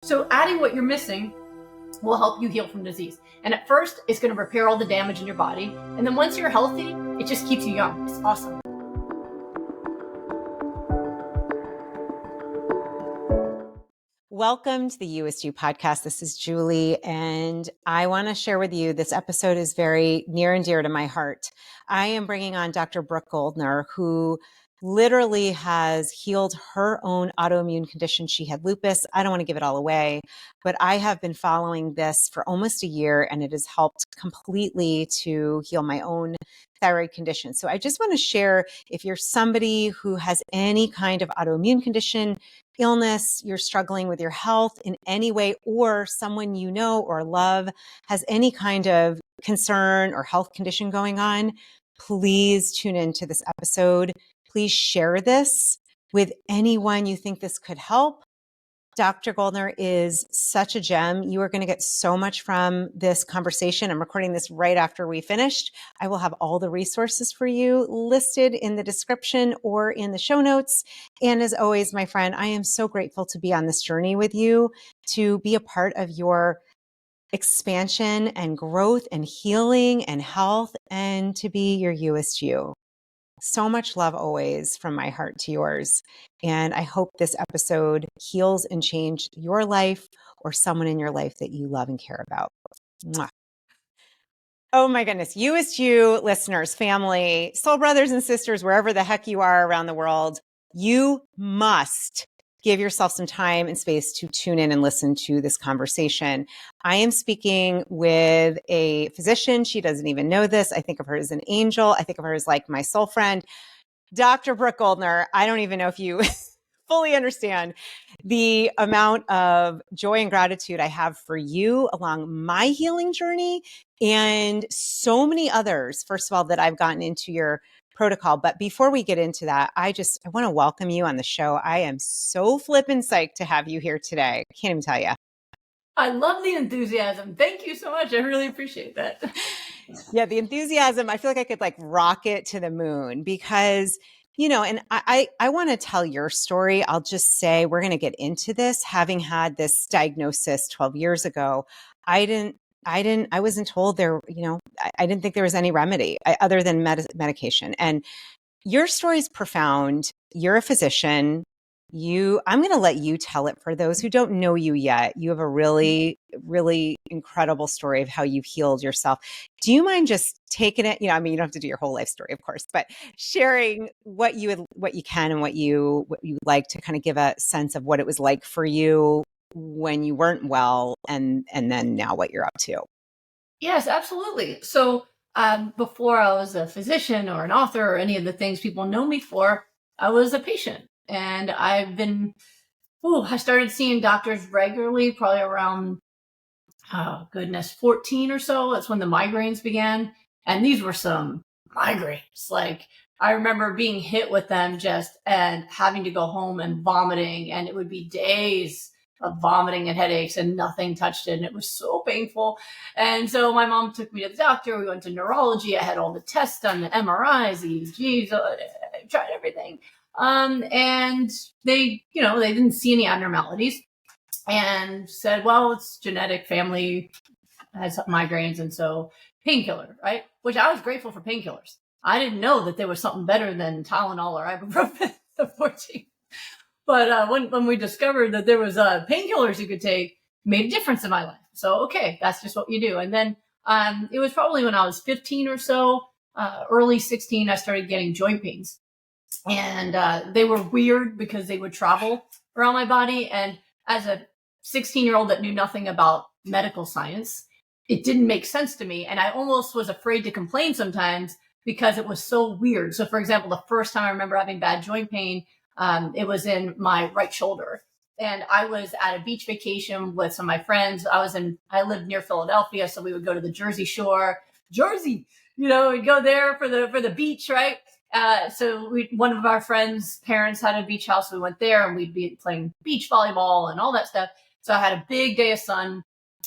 So adding what you're missing will help you heal from disease. And at first, it's going to repair all the damage in your body. And then once you're healthy, it just keeps you young. It's awesome. Welcome to the You-est podcast. This is Julie, and I want to share with you, this episode is very near and dear to my heart. I am bringing on Dr. Brooke Goldner, who literally has healed her own autoimmune condition. She had lupus. I don't want to give it all away, but I have been following this for almost a year, and it has helped completely to heal my own thyroid condition. So I just want to share, if you're somebody who has any kind of autoimmune condition, illness, you're struggling with your health in any way, or someone you know or love has any kind of concern or health condition going on, please tune into this episode. Please share this with anyone you think this could help. Dr. Goldner is such a gem. You are going to get so much from this conversation. I'm recording this right after we finished. I will have all the resources for you listed in the description or in the show notes. And as always, my friend, I am so grateful to be on this journey with you, to be a part of your expansion and growth and healing and health, and to be your You-est you. So much love always from my heart to yours. And I hope this episode heals and changed your life or someone in your life that you love and care about. Mwah. Oh my goodness. You-est you, listeners, family, soul brothers and sisters, wherever the heck you are around the world, you must give yourself some time and space to tune in and listen to this conversation. I am speaking with a physician. She doesn't even know this. I think of her as an angel. I think of her as like my soul friend, Dr. Brooke Goldner. I don't even know if you fully understand the amount of joy and gratitude I have for you along my healing journey, and so many others, first of all, that I've gotten into your protocol. But before we get into that, I want to welcome you on the show. I am so flippin' psyched to have you here today. I can't even tell you. I love the enthusiasm. Thank you so much. I really appreciate that. Yeah, the enthusiasm. I feel like I could like rock it to the moon because, you know, and I want to tell your story. I'll just say we're going to get into this. Having had this diagnosis 12 years ago, I wasn't told there, you know, I didn't think there was any remedy other than medication. And your story is profound. You're a physician. I'm going to let you tell it for those who don't know you yet. You have a really, really incredible story of how you've healed yourself. Do you mind just taking it? You know, I mean, you don't have to do your whole life story, of course, but sharing what you can and what you like to kind of give a sense of what it was like for you when you weren't well, and then now what you're up to. Yes, absolutely. So before I was a physician or an author or any of the things people know me for, I was a patient. And I started seeing doctors regularly, probably around, 14 or so. That's when the migraines began. And these were some migraines. Like, I remember being hit with them and having to go home and vomiting. And it would be days of vomiting and headaches and nothing touched it. And it was so painful. And so my mom took me to the doctor. We went to neurology. I had all the tests done, the MRIs, EEGs, I tried everything. And they didn't see any abnormalities and said, well, it's genetic, family has migraines. And so painkiller, right? Which I was grateful for painkillers. I didn't know that there was something better than Tylenol or ibuprofen, unfortunately. But when we discovered that there was painkillers you could take, made a difference in my life. So, okay, that's just what you do. And then it was probably when I was 15 or so, early 16, I started getting joint pains. And they were weird because they would travel around my body. And as a 16-year-old that knew nothing about medical science, it didn't make sense to me. And I almost was afraid to complain sometimes because it was so weird. So, for example, the first time I remember having bad joint pain, it was in my right shoulder. And I was at a beach vacation with some of my friends. I lived near Philadelphia, so we would go to the Jersey Shore. Jersey, we'd go there for the beach, right? So one of our friends' parents had a beach house. We went there and we'd be playing beach volleyball and all that stuff. So I had a big day of sun.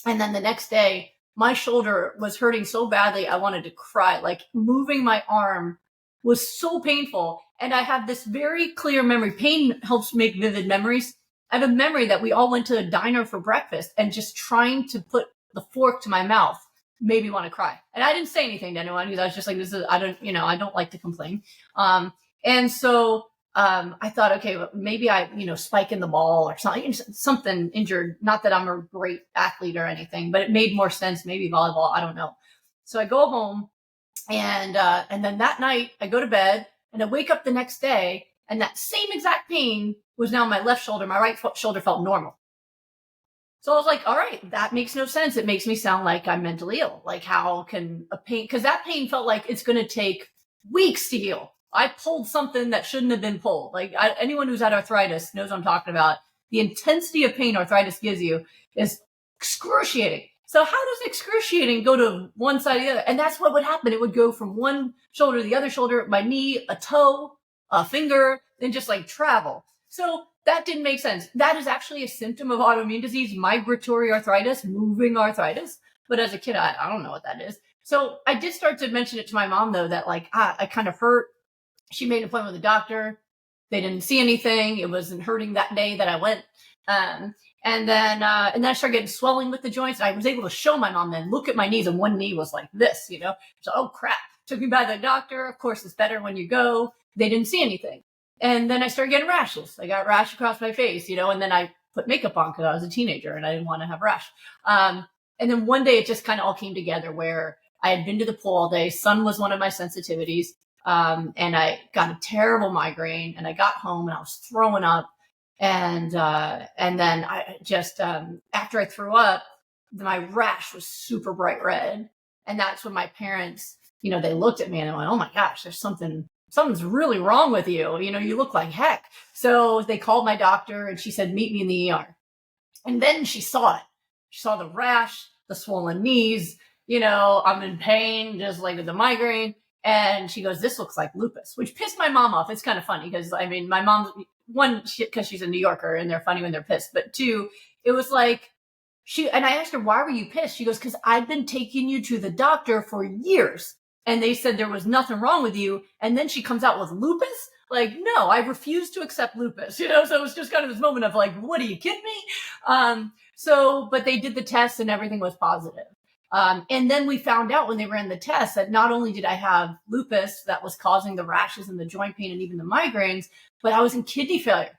And then the next day, my shoulder was hurting so badly, I wanted to cry. Like, moving my arm was so painful. And I have this very clear memory. Pain helps make vivid memories. I have a memory that we all went to a diner for breakfast, and just trying to put the fork to my mouth made me want to cry. And I didn't say anything to anyone because I was just like, I don't like to complain. And so I thought, okay, well, maybe I, spiking the ball or something injured. Not that I'm a great athlete or anything, but it made more sense. Maybe volleyball. I don't know. So I go home, and then that night I go to bed, and I wake up the next day, and that same exact pain was now my left shoulder. My right shoulder felt normal. So I was like, all right, that makes no sense. It makes me sound like I'm mentally ill. Like, how can a pain, because that pain felt like it's going to take weeks to heal. I pulled something that shouldn't have been pulled. Like, anyone who's had arthritis knows what I'm talking about. The intensity of pain arthritis gives you is excruciating. So how does excruciating go to one side or the other? And that's what would happen. It would go from one shoulder to the other shoulder, my knee, a toe, a finger, then just like travel. So that didn't make sense. That is actually a symptom of autoimmune disease, migratory arthritis, moving arthritis. But as a kid, I don't know what that is. So I did start to mention it to my mom, though, that like, I kind of hurt. She made an appointment with the doctor. They didn't see anything. It wasn't hurting that day that I went. And then I started getting swelling with the joints. I was able to show my mom then, look at my knees, and one knee was like this, So, oh crap. Took me by the doctor. Of course, it's better when you go. They didn't see anything. And then I started getting rashes. I got rash across my face, and then I put makeup on because I was a teenager and I didn't want to have rash. And then one day it just kind of all came together where I had been to the pool all day. Sun was one of my sensitivities. And I got a terrible migraine, and I got home and I was throwing up. And then I just, after I threw up, my rash was super bright red. And that's when my parents, they looked at me and they went, oh my gosh, something's really wrong with you. You look like heck. So they called my doctor, and she said, meet me in the ER. And then she saw it. She saw the rash, the swollen knees, I'm in pain, just like with the migraine. And she goes, this looks like lupus, which pissed my mom off. It's kind of funny because, my mom, one, because she's a New Yorker and they're funny when they're pissed. But two, it was like, and I asked her, why were you pissed? She goes, because I've been taking you to the doctor for years, and they said there was nothing wrong with you. And then she comes out with lupus. Like, no, I refuse to accept lupus, So it was just kind of this moment of like, what, are you kidding me? But they did the test and everything was positive. And then we found out when they ran the test that not only did I have lupus that was causing the rashes and the joint pain and even the migraines, but I was in kidney failure.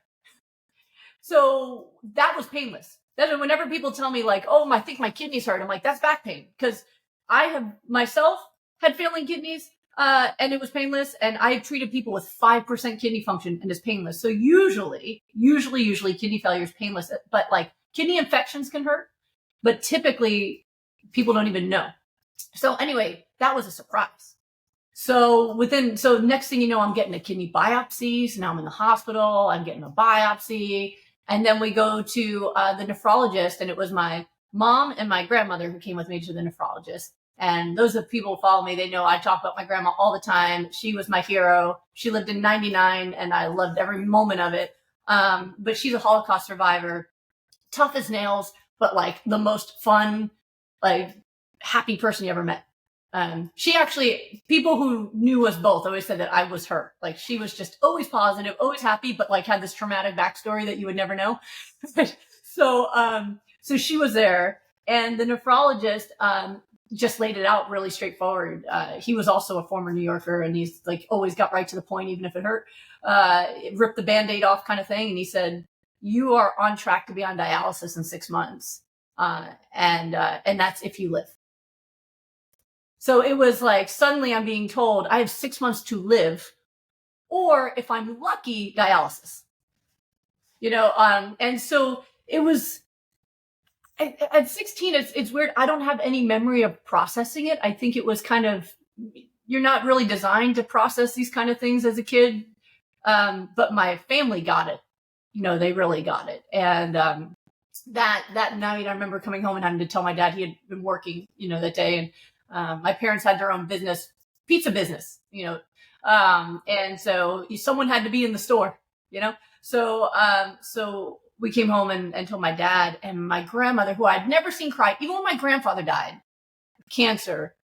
So that was painless. That's whenever people tell me like, oh, I think my kidneys hurt, I'm like, that's back pain. Because I have myself had failing kidneys, and it was painless. And I have treated people with 5% kidney function, and it's painless. So usually kidney failure is painless, but like kidney infections can hurt, but typically people don't even know. So anyway, that was a surprise. So next thing you know, I'm getting a kidney biopsy. So now I'm in the hospital, I'm getting a biopsy. And then we go to the nephrologist, and it was my mom and my grandmother who came with me to the nephrologist. And those of people who follow me, they know I talk about my grandma all the time. She was my hero. She lived in 99, and I loved every moment of it. But she's a Holocaust survivor, tough as nails, but like the most fun, like happy person you ever met. She actually, people who knew us both always said that I was her. Like, she was just always positive, always happy, but like had this traumatic backstory that you would never know. So she was there, and the nephrologist, just laid it out really straightforward. He was also a former New Yorker, and he's like always got right to the point, even if it hurt. Ripped the Band-Aid off kind of thing. And he said, you are on track to be on dialysis in 6 months. And that's if you live. So it was like, suddenly I'm being told I have 6 months to live, or if I'm lucky, dialysis, and so it was at 16, it's weird. I don't have any memory of processing it. I think it was kind of, you're not really designed to process these kind of things as a kid. But my family got it, they really got it. And, that night I remember coming home and having to tell my dad he had been working, that day. And my parents had their own business, pizza business, and so someone had to be in the store, so we came home and told my dad, and my grandmother, who I'd never seen cry, even when my grandfather died of cancer,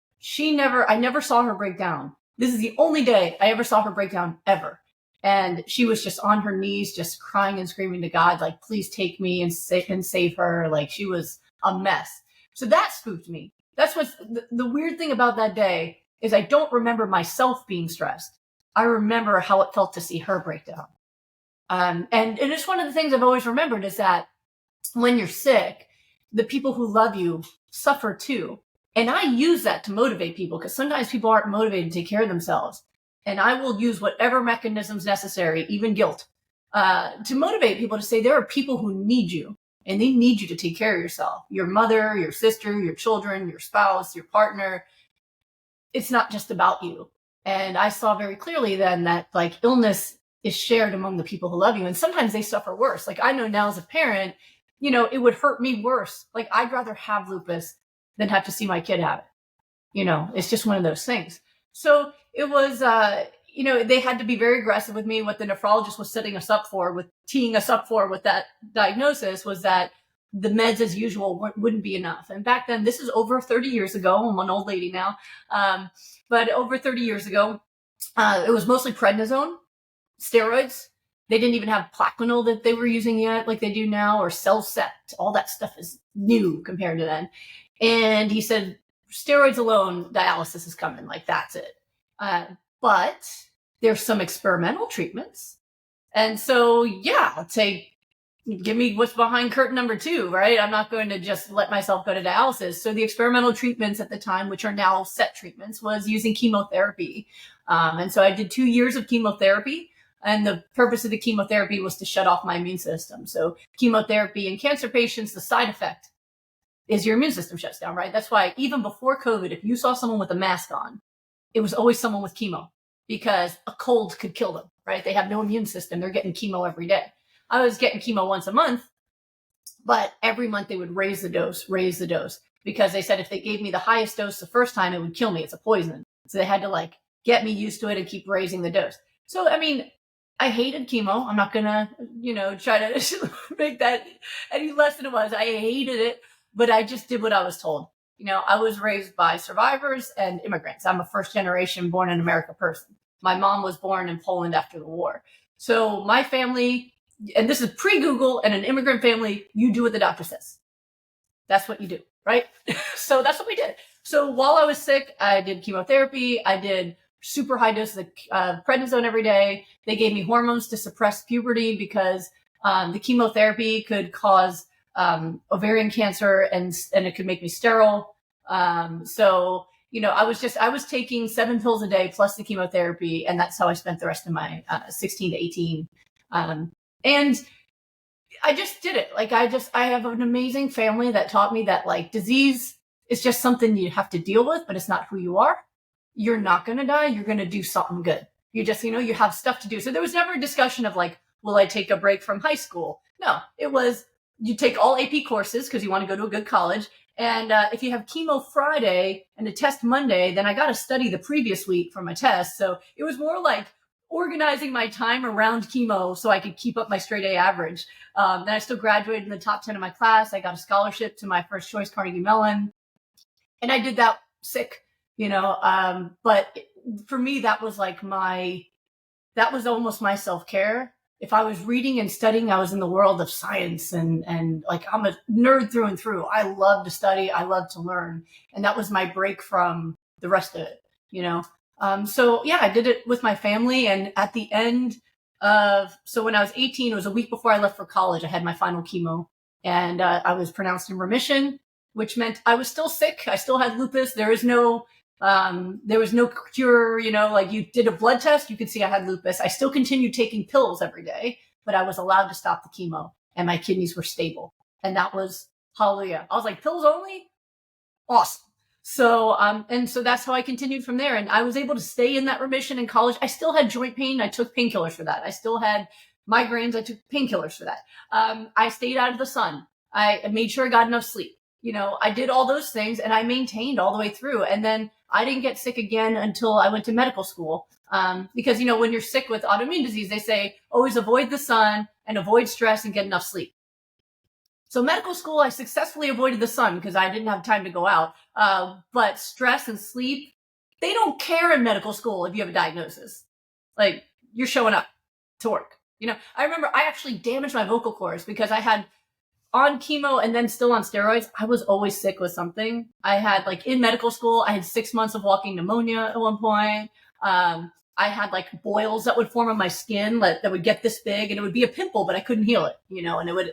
I never saw her break down. This is the only day I ever saw her break down ever. And she was just on her knees, just crying and screaming to God, like, please take me and save her. Like, she was a mess. So that spooked me. That's what's the weird thing about that day is I don't remember myself being stressed. I remember how it felt to see her break down. And it's one of the things I've always remembered is that when you're sick, the people who love you suffer too. And I use that to motivate people because sometimes people aren't motivated to take care of themselves. And I will use whatever mechanisms necessary, even guilt, to motivate people to say there are people who need you and they need you to take care of yourself. Your mother, your sister, your children, your spouse, your partner. It's not just about you. And I saw very clearly then that like illness is shared among the people who love you. And sometimes they suffer worse. Like I know now as a parent, you know, it would hurt me worse. Like I'd rather have lupus than have to see my kid have it. You know, it's just one of those things. So it was, you know, they had to be very aggressive with me. What the nephrologist was teeing us up for with that diagnosis was that the meds as usual wouldn't be enough. And back then, this is over 30 years ago. I'm an old lady now. But over 30 years ago, it was mostly prednisone, steroids. They didn't even have Plaquenil that they were using yet like they do now, or Cellcept. All that stuff is new compared to then. And he said, steroids alone, dialysis is coming. Like, that's it. But there's some experimental treatments. And so, yeah, I'll say, give me what's behind curtain number 2, right? I'm not going to just let myself go to dialysis. So the experimental treatments at the time, which are now set treatments, was using chemotherapy. And so I did 2 years of chemotherapy. And the purpose of the chemotherapy was to shut off my immune system. So chemotherapy in cancer patients, the side effect is your immune system shuts down, right? That's why even before COVID, if you saw someone with a mask on, it was always someone with chemo because a cold could kill them, right? They have no immune system. They're getting chemo every day. I was getting chemo once a month, but every month they would raise the dose, because they said if they gave me the highest dose the first time, it would kill me. It's a poison. So they had to like get me used to it and keep raising the dose. So, I mean, I hated chemo. I'm not going to, you know, try to make that any less than it was. I hated it, but I just did what I was told. You know, I was raised by survivors and immigrants. I'm a first generation born in America person. My mom was born in Poland after the war. So my family, and this is pre-Google and an immigrant family, you do what the doctor says. That's what you do, right? So that's what we did. So while I was sick, I did chemotherapy. I did super high doses of prednisone every day. They gave me hormones to suppress puberty because the chemotherapy could cause ovarian cancer and it could make me sterile. So, you know, I was taking 7 pills a day plus the chemotherapy, and that's how I spent the rest of my 16 to 18. And I just did it. Like, I have an amazing family that taught me that like disease is just something you have to deal with, but it's not who you are. You're not going to die. You're going to do something good. You just, you know, you have stuff to do. So there was never a discussion of like, will I take a break from high school? No, it was, you take all AP courses because you want to go to a good college. And if you have chemo Friday and a test Monday, then I got to study the previous week for my test. So it was more like organizing my time around chemo so I could keep up my straight A average. Then I still graduated in the top 10 of my class. I got a scholarship to my first choice Carnegie Mellon. And I did that sick, you know. But for me, that was like that was almost my self-care. If I was reading and studying, I was in the world of science and like I'm a nerd through and through. I love to study. I love to learn. And that was my break from the rest of it, you know? So yeah, I did it with my family. And at the end so when I was 18, it was a week before I left for college, I had my final chemo and I was pronounced in remission, which meant I was still sick. I still had lupus. There was no cure, you know, like you did a blood test, you could see I had lupus. I still continued taking pills every day, but I was allowed to stop the chemo and my kidneys were stable. And that was hallelujah. I was like, pills only? Awesome. So, and so that's how I continued from there. And I was able to stay in that remission in college. I still had joint pain. I took painkillers for that. I still had migraines. I took painkillers for that. I stayed out of the sun. I made sure I got enough sleep. You know, I did all those things and I maintained all the way through. And then I didn't get sick again until I went to medical school. Because, you know, when you're sick with autoimmune disease, they say always avoid the sun and avoid stress and get enough sleep. So medical school, I successfully avoided the sun because I didn't have time to go out. But stress and sleep, they don't care in medical school if you have a diagnosis. Like, you're showing up. to work. I remember I actually damaged my vocal cords because I had on chemo and then still on steroids. I was always sick with something. I had in medical school, I had 6 months of walking pneumonia at one point. I had boils that would form on my skin that would get this big, and it would be a pimple, but I couldn't heal it, and it would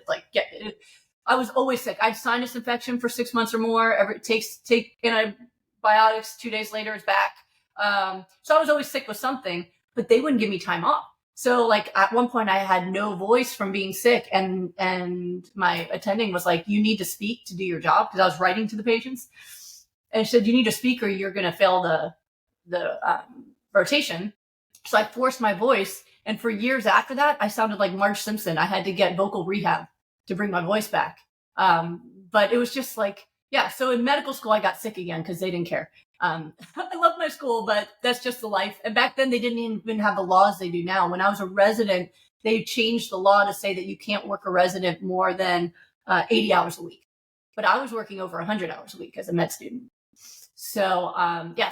I was always sick. I had sinus infection for 6 months or more. Take antibiotics. 2 days later, it's back. So I was always sick with something, but they wouldn't give me time off. So at one point I had no voice from being sick, and my attending was like, you need to speak to do your job, because I was writing to the patients, and she said, you need to speak or you're going to fail the rotation. So I forced my voice, and for years after that, I sounded like Marge Simpson. I had to get vocal rehab to bring my voice back. But it was just so in medical school, I got sick again because they didn't care. I love my school, but that's just the life. And back then they didn't even have the laws they do now. When I was a resident, they changed the law to say that you can't work a resident more than 80 hours a week. But I was working over 100 hours a week as a med student. So,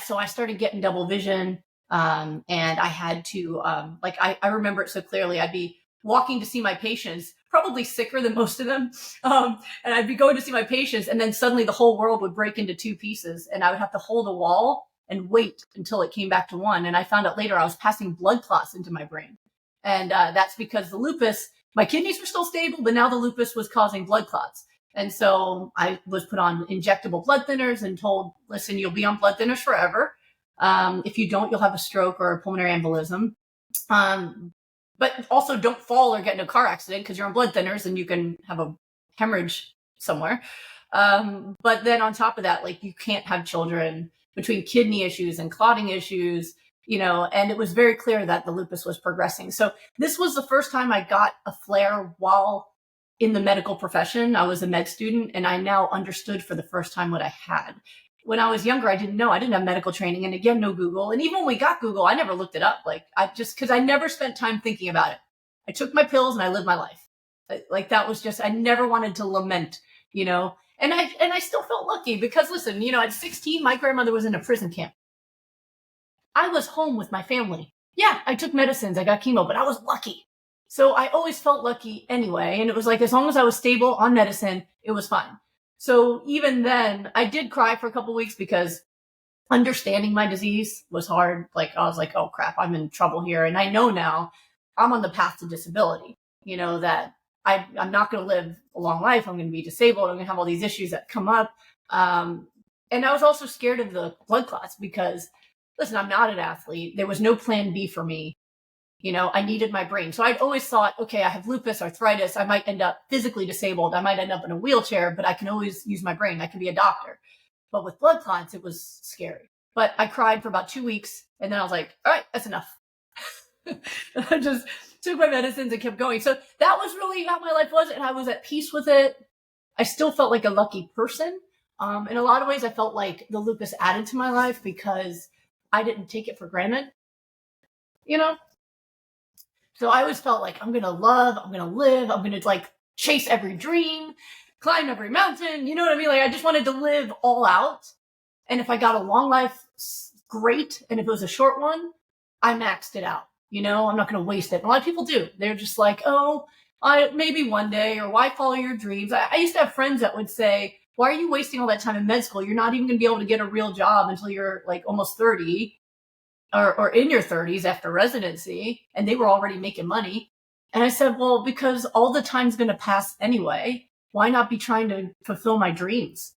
so I started getting double vision. And I had to, I remember it so clearly. I'd be walking to see my patients, probably sicker than most of them. And I'd be going to see my patients, and then suddenly the whole world would break into two pieces, and I would have to hold a wall and wait until it came back to one. And I found out later I was passing blood clots into my brain. And that's because the lupus, my kidneys were still stable, but now the lupus was causing blood clots. And so I was put on injectable blood thinners and told, listen, you'll be on blood thinners forever. If you don't, you'll have a stroke or a pulmonary embolism. But also don't fall or get in a car accident because you're on blood thinners and you can have a hemorrhage somewhere. But then on top of that, you can't have children, between kidney issues and clotting issues, and it was very clear that the lupus was progressing. So this was the first time I got a flare while in the medical profession. I was a med student, and I now understood for the first time what I had. When I was younger, I didn't know. I didn't have medical training. And again, no Google. And even when we got Google, I never looked it up. Because I never spent time thinking about it. I took my pills and I lived my life. That was just, I never wanted to lament, And I still felt lucky because listen, at 16, my grandmother was in a prison camp. I was home with my family. Yeah, I took medicines, I got chemo, but I was lucky. So I always felt lucky anyway. And it was as long as I was stable on medicine, it was fine. So even then, I did cry for a couple of weeks because understanding my disease was hard. I was like, oh crap, I'm in trouble here. And I know now I'm on the path to disability, that I'm not going to live a long life. I'm going to be disabled. I'm going to have all these issues that come up. And I was also scared of the blood clots because, listen, I'm not an athlete. There was no plan B for me. I needed my brain. So I'd always thought, okay, I have lupus, arthritis. I might end up physically disabled. I might end up in a wheelchair, but I can always use my brain. I can be a doctor. But with blood clots, it was scary. But I cried for about 2 weeks. And then I was like, all right, that's enough. I just took my medicines and kept going. So that was really how my life was. And I was at peace with it. I still felt like a lucky person. In a lot of ways, I felt like the lupus added to my life because I didn't take it for granted. So I always felt like I'm going to love, I'm going to live, I'm going to chase every dream, climb every mountain. You know what I mean? I just wanted to live all out. And if I got a long life, great. And if it was a short one, I maxed it out. I'm not going to waste it. And a lot of people do. They're just maybe one day, or why follow your dreams? I used to have friends that would say, why are you wasting all that time in med school? You're not even going to be able to get a real job until you're almost 30. Or in your 30s after residency, and they were already making money. And I said, well, because all the time's going to pass anyway, why not be trying to fulfill my dreams?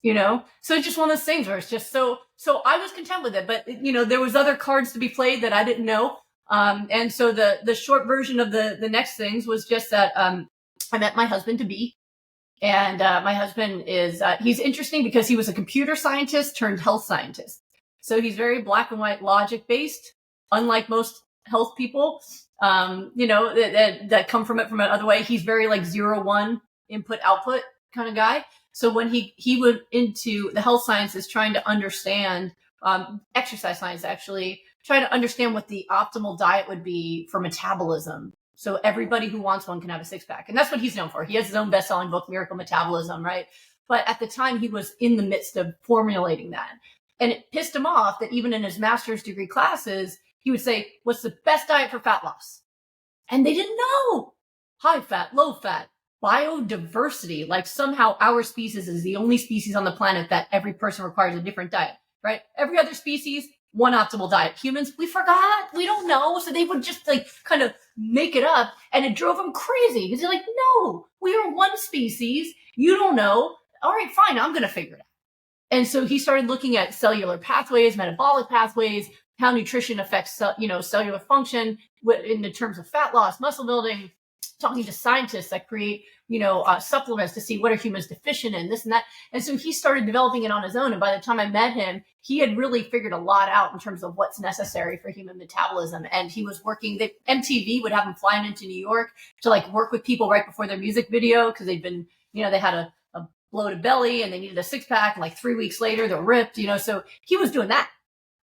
So it's just one of those things where it's just so I was content with it, but there was other cards to be played that I didn't know. And so the short version of the next things was just that I met my husband to be. And my husband is, he's interesting because he was a computer scientist turned health scientist. So he's very black and white logic based, unlike most health people, that come from it from another way. He's very 0-1 input output kind of guy. So when he went into the health sciences, trying to understand exercise science, actually trying to understand what the optimal diet would be for metabolism. So everybody who wants one can have a six pack. And that's what he's known for. He has his own best-selling book, Miracle Metabolism, right? But at the time he was in the midst of formulating that. And it pissed him off that even in his master's degree classes, he would say, what's the best diet for fat loss? And they didn't know. High fat, low fat, biodiversity, like somehow our species is the only species on the planet that every person requires a different diet, right? Every other species, one optimal diet. Humans, we forgot, we don't know. So they would just like kind of make it up, and it drove them crazy because they're like, no, we are one species. You don't know. All right, fine, I'm going to figure it out. And so he started looking at cellular pathways, metabolic pathways, how nutrition affects, cellular function in the terms of fat loss, muscle building, talking to scientists that create, supplements to see what are humans deficient in, this and that. And so he started developing it on his own. And by the time I met him, he had really figured a lot out in terms of what's necessary for human metabolism. And he was working, MTV would have him flying into New York to like work with people right before their music video because they'd been, they had a bloated belly and they needed a six pack. And like 3 weeks later, they're ripped, so he was doing that.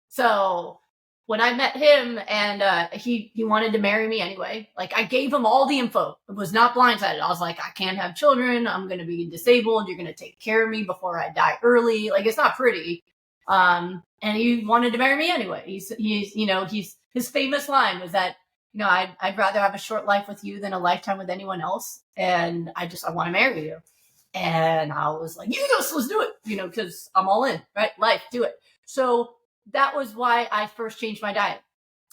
So when I met him and he wanted to marry me anyway, like I gave him all the info. It was not blindsided. I was like, I can't have children. I'm going to be disabled. You're going to take care of me before I die early. Like it's not pretty. And he wanted to marry me anyway. His famous line was that, I'd rather have a short life with you than a lifetime with anyone else. And I want to marry you. And I was like, yes, let's do it, because I'm all in, right? Life, do it. So that was why I first changed my diet.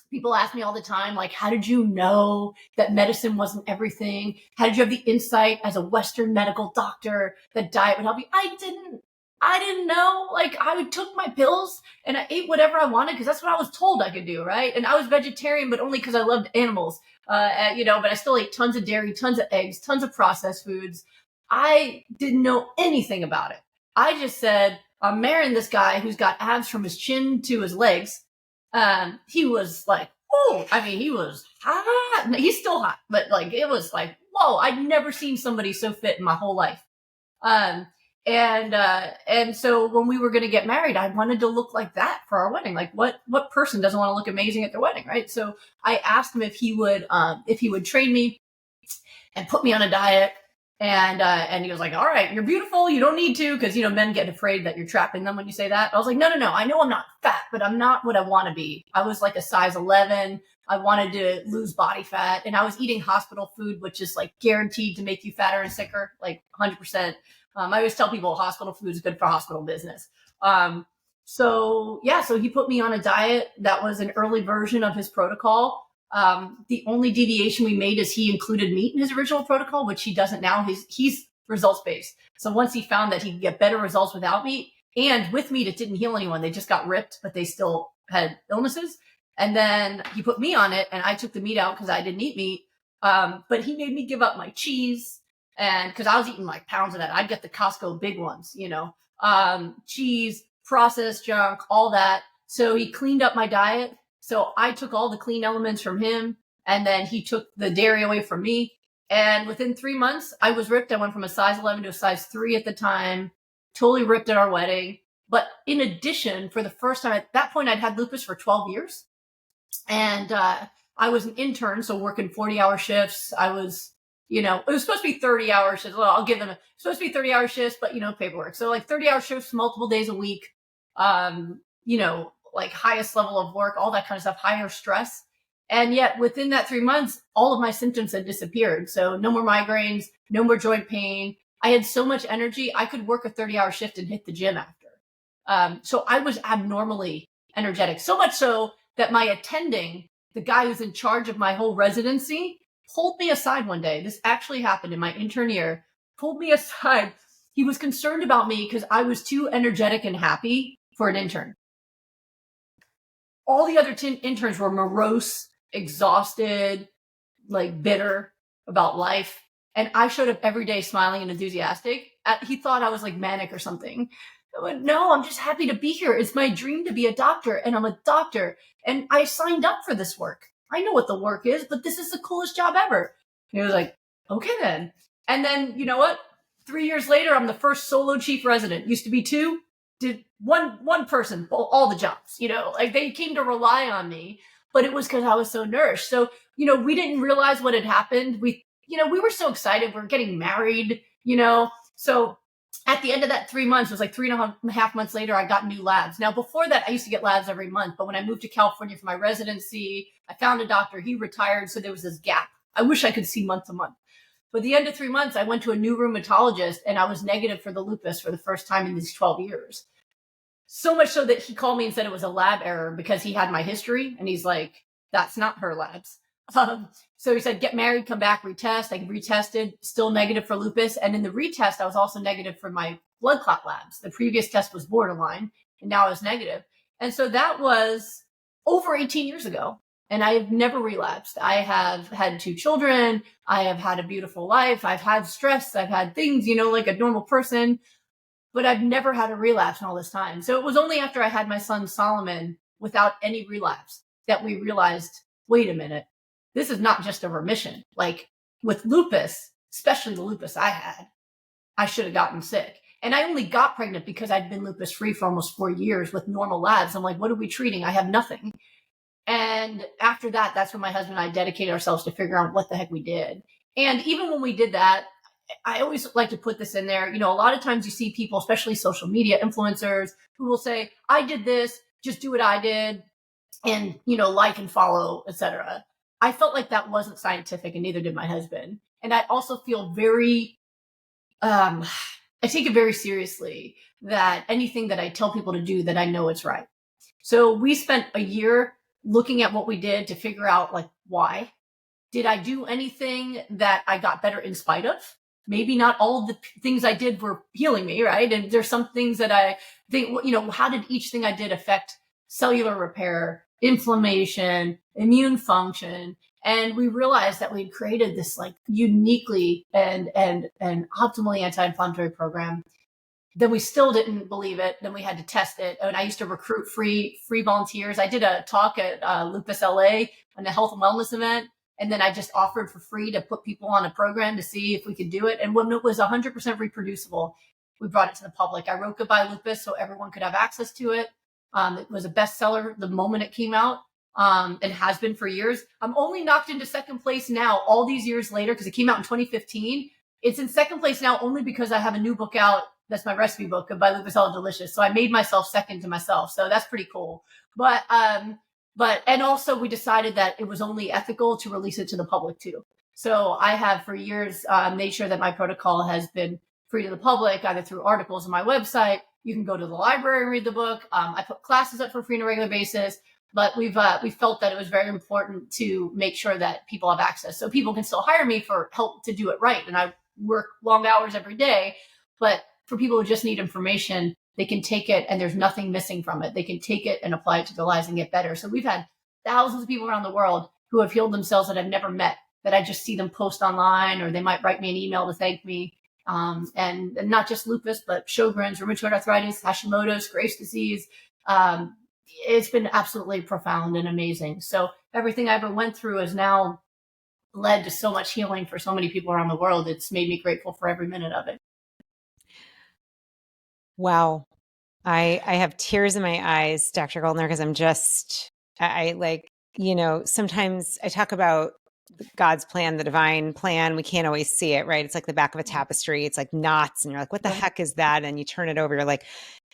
People ask me all the time, like, how did you know that medicine wasn't everything? How did you have the insight as a Western medical doctor that diet would help you? I didn't know. Like, I took my pills and I ate whatever I wanted because that's what I was told I could do, right? And I was vegetarian, but only because I loved animals, but I still ate tons of dairy, tons of eggs, tons of processed foods. I didn't know anything about it. I just said, I'm marrying this guy who's got abs from his chin to his legs. He was like, he was hot. He's still hot, but like, it was like, whoa, I'd never seen somebody so fit in my whole life. And so when we were going to get married, I wanted to look like that for our wedding. Like what person doesn't want to look amazing at their wedding, right? So I asked him if he would train me and put me on a diet. And he was like, all right, you're beautiful. You don't need to, because, men get afraid that you're trapping them when you say that. I was like, no. I know I'm not fat, but I'm not what I want to be. I was like a size 11. I wanted to lose body fat. And I was eating hospital food, which is like guaranteed to make you fatter and sicker, like 100%. I always tell people hospital food is good for hospital business. So he put me on a diet that was an early version of his protocol. The only deviation we made is he included meat in his original protocol, which he doesn't now. He's results-based. So once he found that he could get better results without meat, and with meat, it didn't heal anyone. They just got ripped, but they still had illnesses. And then he put me on it, and I took the meat out because I didn't eat meat. But he made me give up my cheese, and because I was eating like pounds of that. I'd get the Costco big ones, cheese, processed junk, all that. So he cleaned up my diet. So I took all the clean elements from him, and then he took the dairy away from me. And within 3 months, I was ripped. I went from a size 11 to a size 3 at the time, totally ripped at our wedding. But in addition, for the first time, at that point, I'd had lupus for 12 years. And I was an intern, so working 40-hour shifts. I was, it was supposed to be 30-hour shifts. Well, I'll give them, supposed to be 30-hour shifts, but, paperwork. So like 30-hour shifts, multiple days a week, like highest level of work, all that kind of stuff, higher stress. And yet within that 3 months, all of my symptoms had disappeared. So no more migraines, no more joint pain. I had so much energy. I could work a 30-hour shift and hit the gym after. So I was abnormally energetic, so much so that my attending, the guy who's in charge of my whole residency, pulled me aside one day. This actually happened in my intern year, pulled me aside. He was concerned about me because I was too energetic and happy for an intern. All the other interns were morose, exhausted, like bitter about life. And I showed up every day smiling and enthusiastic. He thought I was like manic or something. I went, no, I'm just happy to be here. It's my dream to be a doctor, and I'm a doctor. And I signed up for this work. I know what the work is, but this is the coolest job ever. And he was like, okay then. And then, you know what? 3 years later, I'm the first solo chief resident. Used to be 2. Did one person, all the jobs, like they came to rely on me, but it was because I was so nourished. So, we didn't realize what had happened. We were so excited. We're getting married, so at the end of that 3 months, it was like 3.5 months later, I got new labs. Now, before that, I used to get labs every month. But when I moved to California for my residency, I found a doctor. He retired. So there was this gap. I wish I could see month to month. But at the end of 3 months, I went to a new rheumatologist and I was negative for the lupus for the first time in these 12 years. So much so that he called me and said it was a lab error because he had my history. And he's like, that's not her labs. So he said, get married, come back, retest. I retested, still negative for lupus. And in the retest, I was also negative for my blood clot labs. The previous test was borderline, and now I was negative. And so that was over 18 years ago. And I have never relapsed. I have had 2 children. I have had a beautiful life. I've had stress. I've had things, like a normal person, but I've never had a relapse in all this time. So it was only after I had my son Solomon without any relapse that we realized, wait a minute, this is not just a remission. Like with lupus, especially the lupus I had, I should have gotten sick. And I only got pregnant because I'd been lupus free for almost 4 years with normal labs. I'm like, what are we treating? I have nothing. And after that, that's when my husband and I dedicated ourselves to figure out what the heck we did. And even when we did that, I always like to put this in there. A lot of times you see people, especially social media influencers, who will say, I did this, just do what I did, and, like and follow, etc. I felt like that wasn't scientific, and neither did my husband. And I also feel very, I take it very seriously that anything that I tell people to do, that I know it's right. So we spent a year looking at what we did to figure out, like, why. Did I do anything that I got better in spite of? Maybe not all of the things I did were healing me, right? And there's some things that I think, how did each thing I did affect cellular repair, inflammation, immune function? And we realized that we'd created this like uniquely and optimally anti-inflammatory program. Then we still didn't believe it. Then we had to test it. And I used to recruit free volunteers. I did a talk at Lupus LA on a health and wellness event. And then I just offered for free to put people on a program to see if we could do it. And when it was 100% reproducible, we brought it to the public. I wrote Goodbye Lupus so everyone could have access to it. It was a bestseller the moment it came out. And has been for years. I'm only knocked into second place now, all these years later, because it came out in 2015. It's in second place now only because I have a new book out. That's my recipe book, Goodbye Lupus Hello Delicious. So I made myself second to myself. So that's pretty cool. But and also we decided that it was only ethical to release it to the public too. So I have for years made sure that my protocol has been free to the public, either through articles on my website. You can go to the library and read the book. I put classes up for free on a regular basis. But we felt that it was very important to make sure that people have access. So people can still hire me for help to do it right. And I work long hours every day. But for people who just need information, they can take it and there's nothing missing from it. They can take it and apply it to their lives and get better. So we've had thousands of people around the world who have healed themselves that I've never met, that I just see them post online, or they might write me an email to thank me. And not just lupus, but Sjogren's, rheumatoid arthritis, Hashimoto's, Graves' disease. It's been absolutely profound and amazing. So everything I ever went through has now led to so much healing for so many people around the world. It's made me grateful for every minute of it. Wow. I have tears in my eyes, Dr. Goldner, because I'm just, sometimes I talk about God's plan, the divine plan. We can't always see it, right? It's like the back of a tapestry. It's like knots and you're like, what the heck is that? And you turn it over, you're like,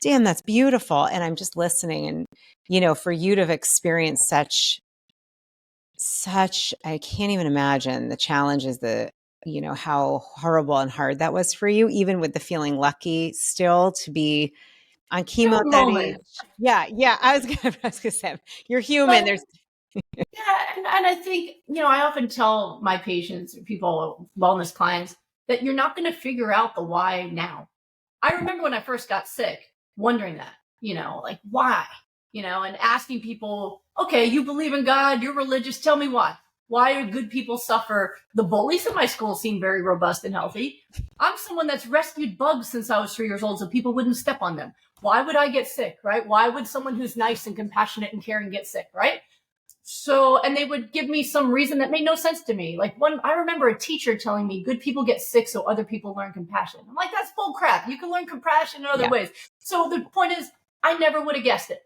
damn, that's beautiful. And I'm just listening. And, for you to have experienced such, I can't even imagine the challenges, how horrible and hard that was for you, even with the feeling lucky still to be on chemo at that age. Yeah. I was gonna say, you're human. And I think, I often tell my patients, people, wellness clients, that you're not going to figure out the why now. I remember when I first got sick, wondering that, like why, and asking people, okay, you believe in God, you're religious, tell me why. Why do good people suffer? The bullies in my school seem very robust and healthy. I'm someone that's rescued bugs since I was 3 years old so people wouldn't step on them. Why would I get sick, right? Why would someone who's nice and compassionate and caring get sick, right? So, and they would give me some reason that made no sense to me. Like I remember a teacher telling me good people get sick so other people learn compassion. I'm like, that's bull crap. You can learn compassion in other ways. So the point is, I never would have guessed it.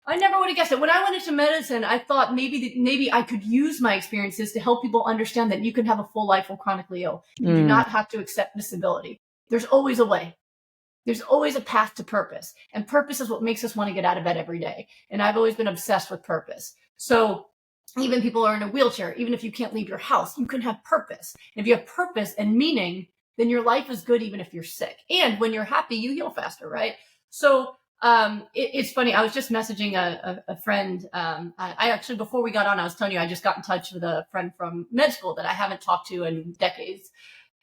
When I went into medicine, I thought maybe I could use my experiences to help people understand that you can have a full life while chronically ill. You do not have to accept disability. There's always a way. There's always a path to purpose. And purpose is what makes us want to get out of bed every day. And I've always been obsessed with purpose. So even people are in a wheelchair, even if you can't leave your house, you can have purpose. And if you have purpose and meaning, then your life is good even if you're sick. And when you're happy, you heal faster, right? So it's funny. I was just messaging a friend. I actually, before we got on, I was telling you, I just got in touch with a friend from med school that I haven't talked to in decades.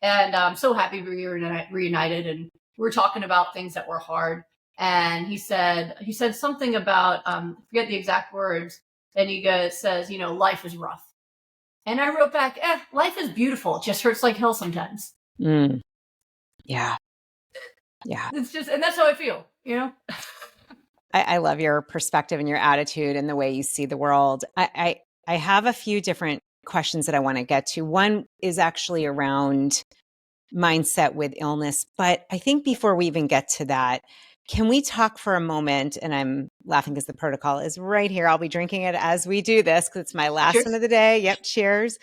And I'm so happy we were reunited, and we were talking about things that were hard. And he said something about, I forget the exact words. And he says, life is rough. And I wrote back, life is beautiful. It just hurts like hell sometimes. Mm. Yeah. Yeah. It's just, and that's how I feel, I love your perspective and your attitude and the way you see the world. I have a few different questions that I want to get to. One is actually around mindset with illness. But I think before we even get to that, can we talk for a moment? And I'm laughing because the protocol is right here. I'll be drinking it as we do this because it's my last Cheers. one of the day. Yep. Cheers.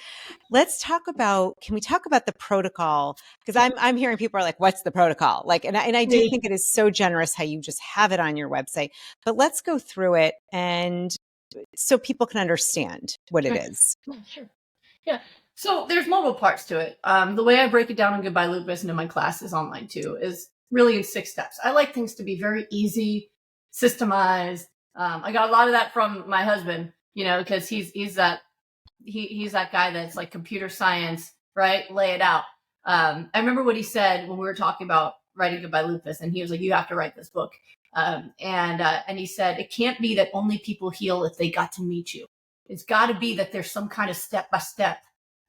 Can we talk about the protocol? Because I'm hearing people are like, what's the protocol? Like, and I do think it is so generous how you just have it on your website, but let's go through it and so people can understand what it is. Sure. Yeah. So there's multiple parts to it. The way I break it down in Goodbye Lupus and in my classes online too is really in 6 steps. I like things to be very easy, systemized. I got a lot of that from my husband, because he's that guy that's like computer science, right? Lay it out. I remember what he said when we were talking about writing Goodbye Lupus, and he was like, "You have to write this book." And he said, "It can't be that only people heal if they got to meet you. It's got to be that there's some kind of step by step.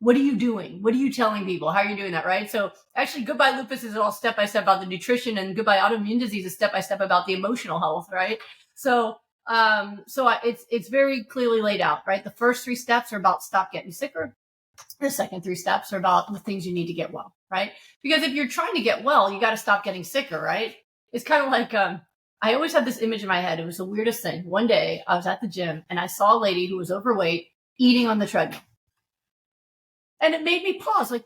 What are you doing? What are you telling people? How are you doing that?" Right? So actually, Goodbye Lupus is all step by step about the nutrition, and Goodbye Autoimmune Disease is step by step about the emotional health, right? So it's very clearly laid out, right? The first 3 steps are about stop getting sicker. The second 3 steps are about the things you need to get well, right? Because if you're trying to get well, you got to stop getting sicker, right? It's kind of like, I always had this image in my head. It was the weirdest thing. One day I was at the gym and I saw a lady who was overweight eating on the treadmill. And it made me pause, like,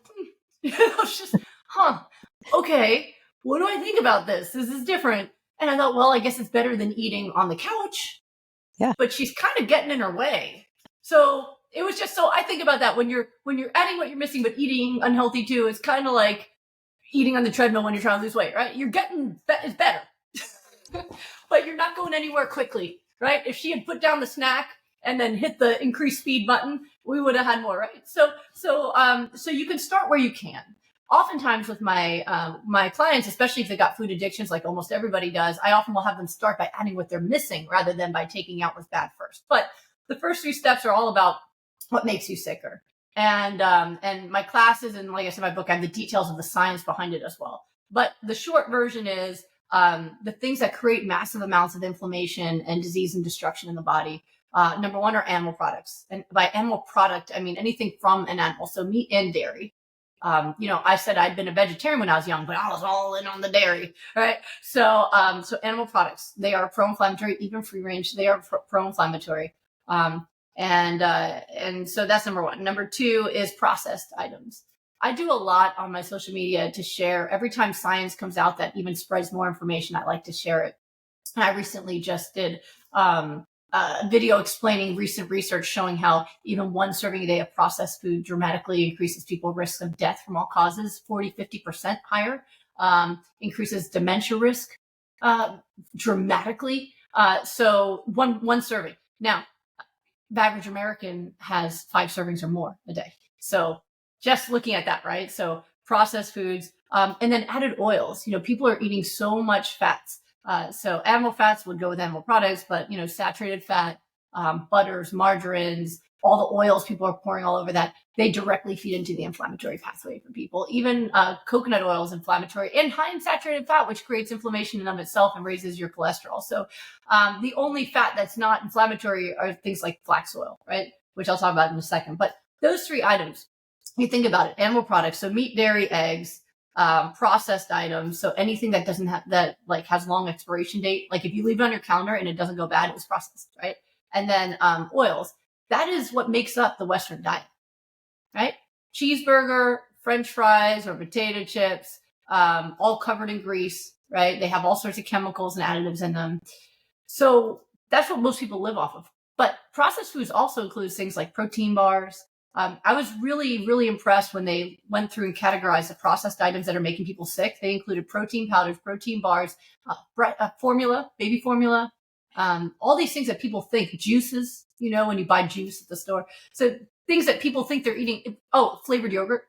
I was just, okay, what do I think about this? This is different. And I thought, well, I guess it's better than eating on the couch. Yeah. But she's kind of getting in her way. So it was just, so I think about that when you're adding what you're missing, but eating unhealthy too, it's kind of like eating on the treadmill when you're trying to lose weight, right? You're getting, it's better, but you're not going anywhere quickly, right? If she had put down the snack and then hit the increase speed button, we would have had more, right? So you can start where you can. Oftentimes with my clients, especially if they got food addictions, like almost everybody does, I often will have them start by adding what they're missing rather than by taking out what's bad first. But the first 3 steps are all about what makes you sicker. And my classes, and like I said, my book, I have the details of the science behind it as well. But the short version is the things that create massive amounts of inflammation and disease and destruction in the body. Number 1 are animal products. And by animal product, I mean anything from an animal. So meat and dairy. I said I'd been a vegetarian when I was young, but I was all in on the dairy, right? So animal products, they are pro-inflammatory, even free range, they are pro-inflammatory. And so that's number 1. Number 2 is processed items. I do a lot on my social media to share. Every time science comes out that even spreads more information, I like to share it. And I recently just did a video explaining recent research showing how even 1 serving a day of processed food dramatically increases people's risk of death from all causes, 50% higher, increases dementia risk dramatically. So one serving. Now, the average American has 5 servings or more a day. So just looking at that, right? So processed foods, and then added oils. People are eating so much fats. So animal fats would go with animal products, but saturated fat, butters, margarines, all the oils people are pouring all over that, they directly feed into the inflammatory pathway for people. Even coconut oil is inflammatory and high in saturated fat, which creates inflammation in of itself and raises your cholesterol. So the only fat that's not inflammatory are things like flax oil, right? Which I'll talk about in a second. But those 3 items, you think about it, animal products, so meat, dairy, eggs, processed items. So anything that doesn't have has long expiration date, like if you leave it on your calendar and it doesn't go bad, it was processed, right? And then oils, that is what makes up the Western diet, right? Cheeseburger, French fries, or potato chips, all covered in grease, right? They have all sorts of chemicals and additives in them. So that's what most people live off of. But processed foods also includes things like protein bars. I was really, really impressed when they went through and categorized the processed items that are making people sick. They included protein powders, protein bars, formula, baby formula, all these things that people think, juices, when you buy juice at the store. So things that people think they're eating. Oh, flavored yogurt.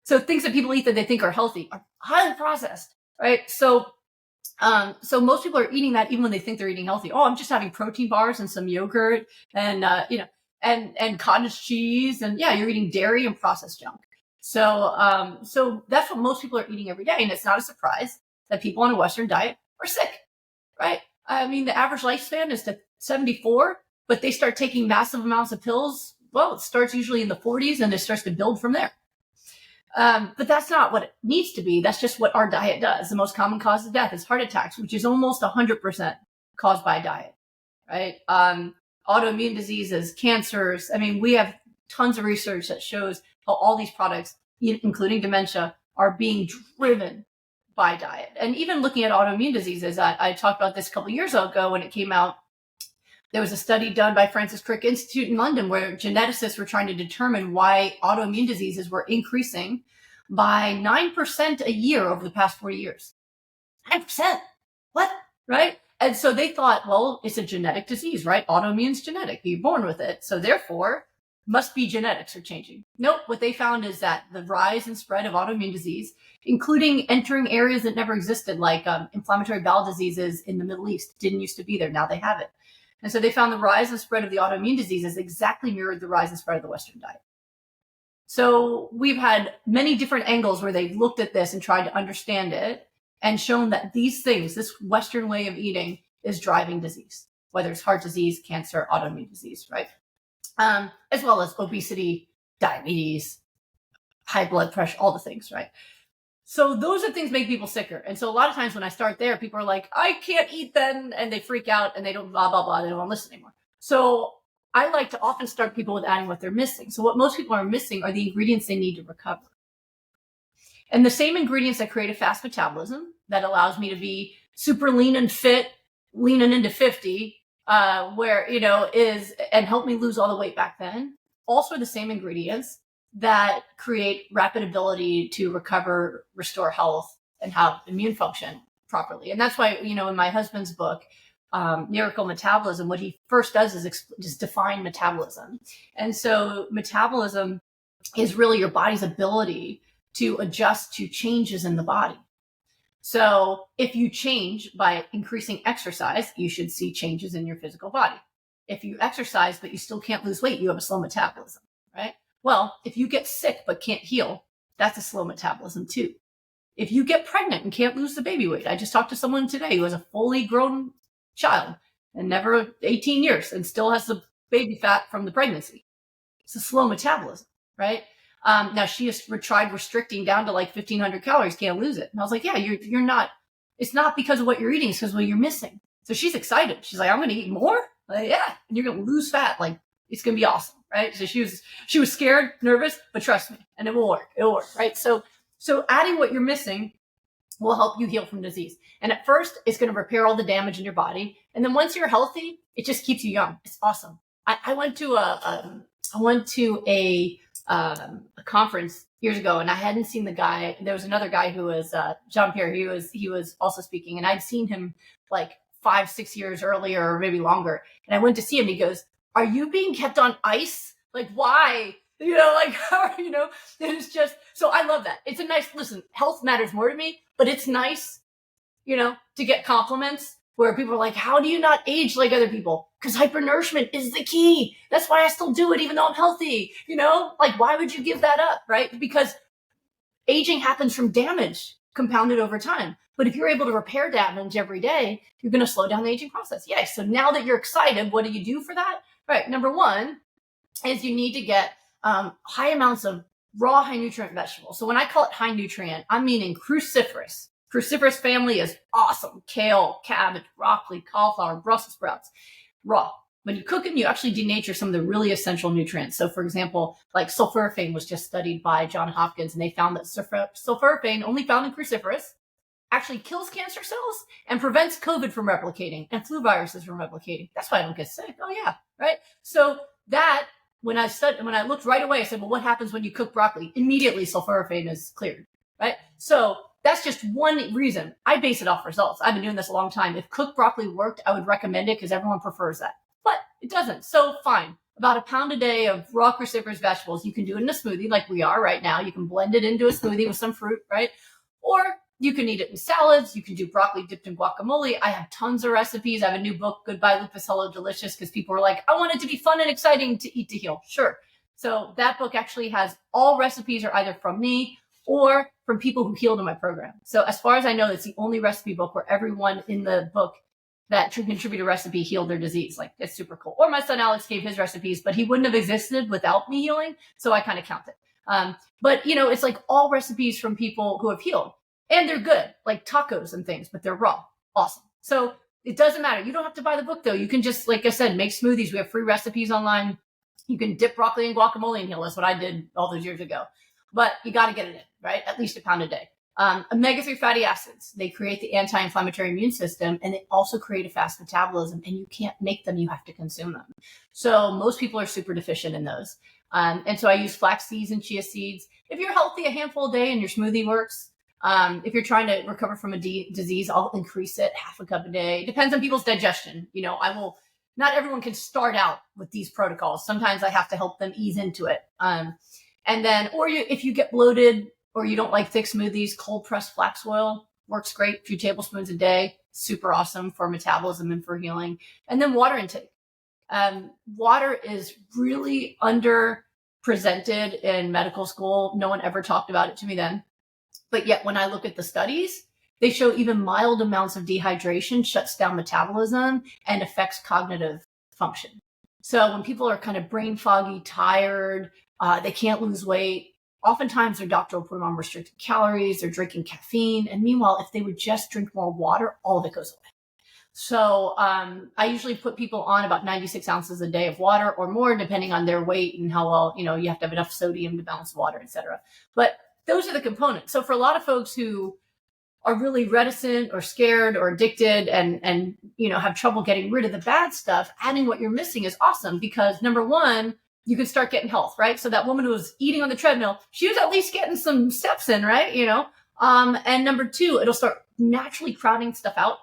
So things that people eat that they think are healthy are highly processed, right? So most people are eating that even when they think they're eating healthy. Oh, I'm just having protein bars and some yogurt and, and cottage cheese. And yeah, you're eating dairy and processed junk. So that's what most people are eating every day. And it's not a surprise that people on a Western diet are sick, right? I mean, the average lifespan is to 74, but they start taking massive amounts of pills. Well, it starts usually in the 40s and it starts to build from there. But that's not what it needs to be. That's just what our diet does. The most common cause of death is heart attacks, which is almost 100% caused by diet, right? Autoimmune diseases, cancers. I mean, we have tons of research that shows how all these products, including dementia, are being driven by diet. And even looking at autoimmune diseases, I talked about this a couple of years ago when it came out. There was a study done by Francis Crick Institute in London where geneticists were trying to determine why autoimmune diseases were increasing by 9% a year over the past 40 years. 9%? What? Right? And so they thought, well, it's a genetic disease, right? Autoimmune's genetic. You're born with it. So therefore, must be genetics are changing. Nope. What they found is that the rise and spread of autoimmune disease, including entering areas that never existed, like inflammatory bowel diseases in the Middle East, didn't used to be there. Now they have it. And so they found the rise and spread of the autoimmune diseases exactly mirrored the rise and spread of the Western diet. So we've had many different angles where they've looked at this and tried to understand it and shown that these things, this Western way of eating, is driving disease, whether it's heart disease, cancer, autoimmune disease, right? As well as obesity, diabetes, high blood pressure, all the things, right? So those are things make people sicker. And so a lot of times when I start there, people are like, I can't eat then. And they freak out and they don't blah, blah, blah. They don't want to listen anymore. So I like to often start people with adding what they're missing. So what most people are missing are the ingredients they need to recover. And the same ingredients that create a fast metabolism that allows me to be super lean and fit, leaning into 50, and help me lose all the weight back then. Also the same ingredients that create rapid ability to recover, restore health, and have immune function properly. And that's why, in my husband's book, Miracle Metabolism, what he first does is define metabolism. And so metabolism is really your body's ability to adjust to changes in the body. So if you change by increasing exercise, you should see changes in your physical body. If you exercise, but you still can't lose weight, you have a slow metabolism, right? Well, if you get sick but can't heal, that's a slow metabolism too. If you get pregnant and can't lose the baby weight, I just talked to someone today who has a fully grown child and never 18 years and still has the baby fat from the pregnancy. It's a slow metabolism, right? Now she has tried restricting down to like 1,500 calories, can't lose it. And I was like, yeah, you're not, it's not because of what you're eating, it's because of what you're missing. So she's excited. She's like, I'm going to eat more. Like, yeah, and you're going to lose fat. Like, it's going to be awesome, right? So she was scared, nervous, but trust me, and it will work. It will work, right? So adding what you're missing will help you heal from disease. And at first, it's going to repair all the damage in your body. And then once you're healthy, it just keeps you young. It's awesome. I went to a conference years ago, and I hadn't seen the guy. There was another guy who was Jean-Pierre. He was also speaking, and I'd seen him like 5-6 years earlier, or maybe longer. And I went to see him. He goes, "Are you being kept on ice? Like, why? It's just." So I love that. It's a nice, listen, health matters more to me, but it's nice, to get compliments where people are like, how do you not age like other people? Because hypernourishment is the key. That's why I still do it, even though I'm healthy. Like, why would you give that up, right? Because aging happens from damage compounded over time. But if you're able to repair damage every day, you're going to slow down the aging process. Yay. So now that you're excited, what do you do for that? Right. Number one is you need to get high amounts of raw, high nutrient vegetables. So when I call it high nutrient, I'm meaning cruciferous. Cruciferous family is awesome. Kale, cabbage, broccoli, cauliflower, Brussels sprouts, raw. when you cook them, you actually denature some of the really essential nutrients. So for example, like sulforaphane was just studied by Johns Hopkins, and they found that sulforaphane, only found in cruciferous, actually kills cancer cells and prevents COVID from replicating and flu viruses from replicating. That's why I don't get sick. Oh yeah, right? So that, when I looked right away, I said, well, what happens when you cook broccoli? Immediately sulforaphane is cleared, right? So that's just one reason. I base it off results. I've been doing this a long time. If cooked broccoli worked, I would recommend it because everyone prefers that. But it doesn't. So fine. About a pound a day of raw cruciferous vegetables. You can do it in a smoothie like we are right now. You can blend it into a smoothie with some fruit, right? Or you can eat it in salads. You can do broccoli dipped in guacamole. I have tons of recipes. I have a new book, Goodbye Lupus Hello Delicious, because people are like, I want it to be fun and exciting to eat to heal. Sure. So that book actually has all recipes are either from me or from people who healed in my program. So as far as I know, it's the only recipe book where everyone in the book that contribute a recipe healed their disease. Like, it's super cool. Or my son Alex gave his recipes, but he wouldn't have existed without me healing. So I kind of count it. But it's like all recipes from people who have healed, and they're good, like tacos and things, but they're raw. Awesome. So it doesn't matter. You don't have to buy the book though. You can just, like I said, make smoothies. We have free recipes online. You can dip broccoli in guacamole and heal. That's what I did all those years ago. But you got to get it in, right? At least a pound a day. Omega-3 fatty acids, they create the anti-inflammatory immune system, and they also create a fast metabolism, and you can't make them, you have to consume them. So most people are super deficient in those. And so I use flax seeds and chia seeds. If you're healthy, a handful a day and your smoothie works. If you're trying to recover from a disease, I'll increase it half a cup a day. It depends on people's digestion. Not everyone can start out with these protocols. Sometimes I have to help them ease into it. If you get bloated or you don't like thick smoothies, cold pressed flax oil works great. A few tablespoons a day, super awesome for metabolism and for healing. And then water intake. Water is really underrepresented in medical school. No one ever talked about it to me then. But yet when I look at the studies, they show even mild amounts of dehydration shuts down metabolism and affects cognitive function. So when people are kind of brain foggy, tired, they can't lose weight, oftentimes their doctor will put them on restricted calories, they're drinking caffeine. And meanwhile, if they would just drink more water, all of it goes away. So I usually put people on about 96 ounces a day of water or more, depending on their weight and how well, you have to have enough sodium to balance water, et cetera. But those are the components. So for a lot of folks who are really reticent or scared or addicted and have trouble getting rid of the bad stuff, adding what you're missing is awesome, because number one, you can start getting health, right? So that woman who was eating on the treadmill, she was at least getting some steps in, right? And number two, it'll start naturally crowding stuff out.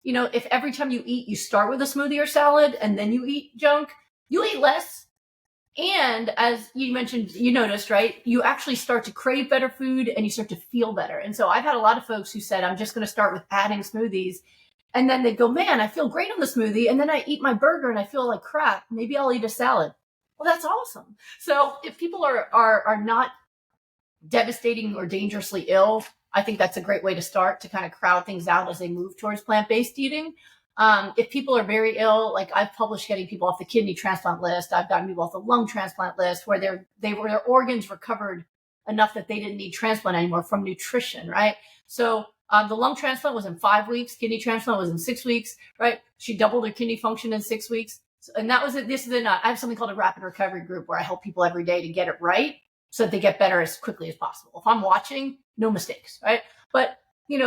If every time you eat, you start with a smoothie or salad and then you eat junk, you'll eat less. And as you mentioned, you noticed, right? You actually start to crave better food and you start to feel better. And so I've had a lot of folks who said, I'm just going to start with adding smoothies. And then they go, man, I feel great on the smoothie. And then I eat my burger and I feel like crap. Maybe I'll eat a salad. Well, that's awesome. So if people are not devastating or dangerously ill, I think that's a great way to start to kind of crowd things out as they move towards plant-based eating. If people are very ill, like I've published getting people off the kidney transplant list, I've gotten people off the lung transplant list where their organs recovered enough that they didn't need transplant anymore from nutrition, right? So the lung transplant was in 5 weeks, kidney transplant was in 6 weeks, right? She doubled her kidney function in 6 weeks. And that was it. I have something called a rapid recovery group where I help people every day to get it right so that they get better as quickly as possible. If I'm watching, no mistakes, right? But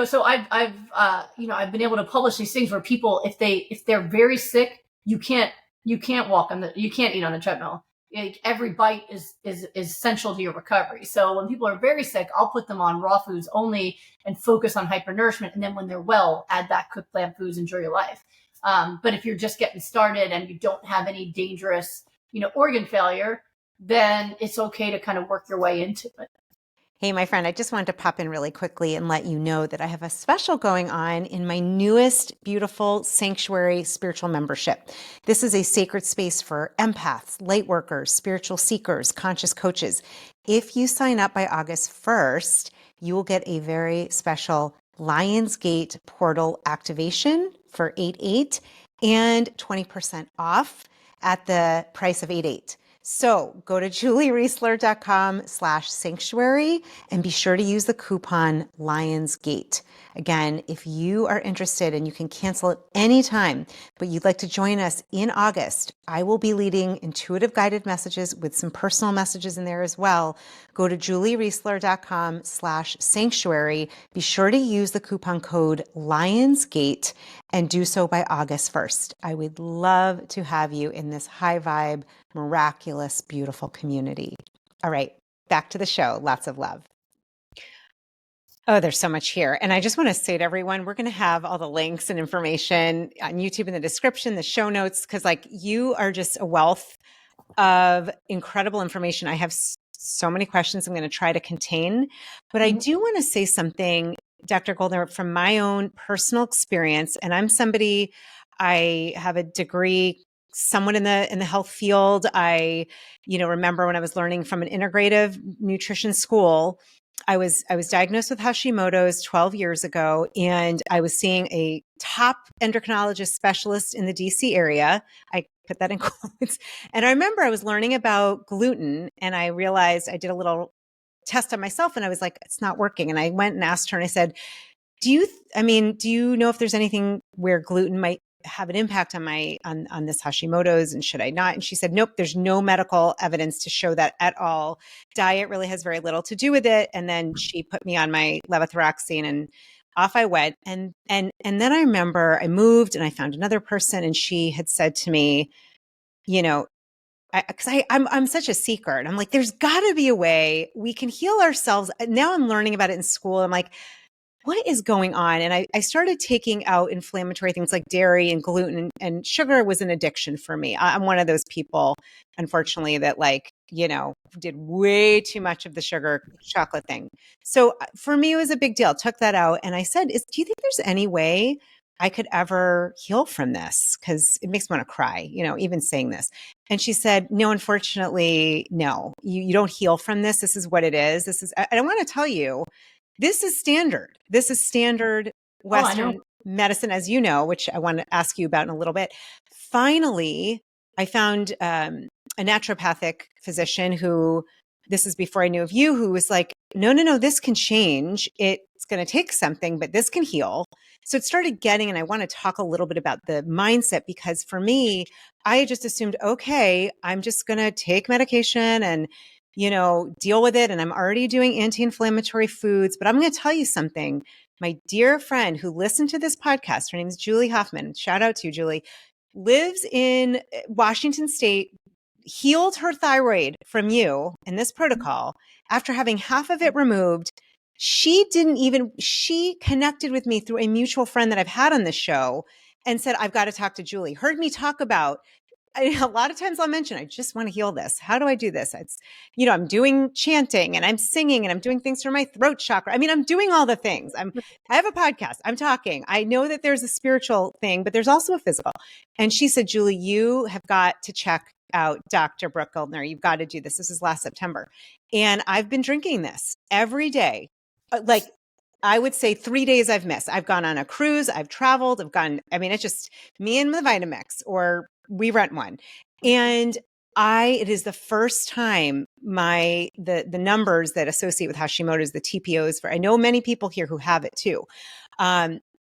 so I've been able to publish these things where people, if they're very sick, you can't walk you can't eat on the treadmill. Like every bite is essential to your recovery. So when people are very sick, I'll put them on raw foods only and focus on hypernourishment. And then when they're well, add back cooked plant foods, enjoy your life. But if you're just getting started and you don't have any dangerous, organ failure, then it's okay to kind of work your way into it. Hey, my friend, I just wanted to pop in really quickly and let you know that I have a special going on in my newest beautiful Sanctuary spiritual membership. This is a sacred space for empaths, light workers, spiritual seekers, conscious coaches. If you sign up by August 1st, you will get a very special Lionsgate portal activation for 8/8 and 20% off at the price of 8/8. So go to julieriesler.com/sanctuary and be sure to use the coupon Lionsgate. Again, if you are interested and you can cancel at any time, but you'd like to join us in August, I will be leading intuitive guided messages with some personal messages in there as well. Go to julieriesler.com/sanctuary. Be sure to use the coupon code Lionsgate and do so by August 1st. I would love to have you in this high vibe, miraculous, beautiful community. All right, back to the show. Lots of love. Oh, there's so much here. And I just want to say to everyone, we're going to have all the links and information on YouTube in the description, the show notes, because like you are just a wealth of incredible information. I have so many questions I'm going to try to contain, but I do want to say something, Dr. Goldner, from my own personal experience. And I'm somebody, I have a degree somewhat in the health field. I, remember when I was learning from an integrative nutrition school, I was diagnosed with Hashimoto's 12 years ago, and I was seeing a top endocrinologist specialist in the DC area. I put that in quotes. And I remember I was learning about gluten, and I realized I did a little test on myself, and I was like, it's not working. And I went and asked her, and I said, do you know if there's anything where gluten might have an impact on on this Hashimoto's, and should I not? And she said, nope, there's no medical evidence to show that at all. Diet really has very little to do with it. And then she put me on my levothyroxine, and off I went. And then I remember I moved and I found another person, and she had said to me, I'm such a seeker, and I'm like, there's got to be a way we can heal ourselves. Now I'm learning about it in school. I'm like, what is going on? And I started taking out inflammatory things like dairy and gluten, and sugar was an addiction for me. I'm one of those people, unfortunately, that did way too much of the sugar chocolate thing. So for me, it was a big deal. Took that out. And I said, do you think there's any way I could ever heal from this? Because it makes me want to cry, even saying this. And she said, no, unfortunately, no, you don't heal from this. This is what it is. And I want to tell you, this is standard. This is standard Western medicine, as you know, which I want to ask you about in a little bit. Finally, I found a naturopathic physician who, this is before I knew of you, who was like, no, this can change. It's going to take something, but this can heal. So it started getting, and I want to talk a little bit about the mindset, because for me, I just assumed, okay, I'm just going to take medication and deal with it. And I'm already doing anti-inflammatory foods. But I'm going to tell you something. My dear friend who listened to this podcast, her name is Julie Hoffman. Shout out to you, Julie. Lives in Washington State, healed her thyroid from you in this protocol after having half of it removed. She connected with me through a mutual friend that I've had on this show and said, I've got to talk to Julie. Heard me talk about, a lot of times I'll mention, I just want to heal this. How do I do this? It's, I'm doing chanting and I'm singing and I'm doing things for my throat chakra. I mean, I'm doing all the things. I have a podcast. I'm talking. I know that there's a spiritual thing, but there's also a physical. And she said, Julie, you have got to check out Dr. Brooke Goldner. You've got to do this. This is last September. And I've been drinking this every day. Like, I would say 3 days I've missed. I've gone on a cruise. I've traveled. It's just me and the Vitamix, or we rent one. And it is the first time the numbers that associate with Hashimoto's, the TPOs, I know many people here who have it too.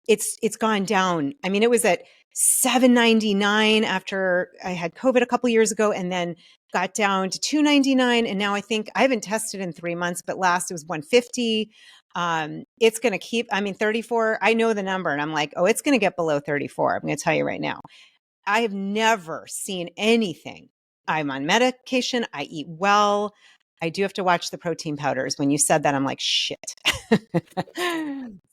It's gone down. I mean, it was at 799 after I had COVID a couple years ago, and then got down to 299. And now I think, I haven't tested in 3 months, but last it was 150. It's going to keep, 34. I know the number, and I'm like, oh, it's going to get below 34. I'm going to tell you right now. I have never seen anything. I'm on medication. I eat well. I do have to watch the protein powders. When you said that, I'm like, shit.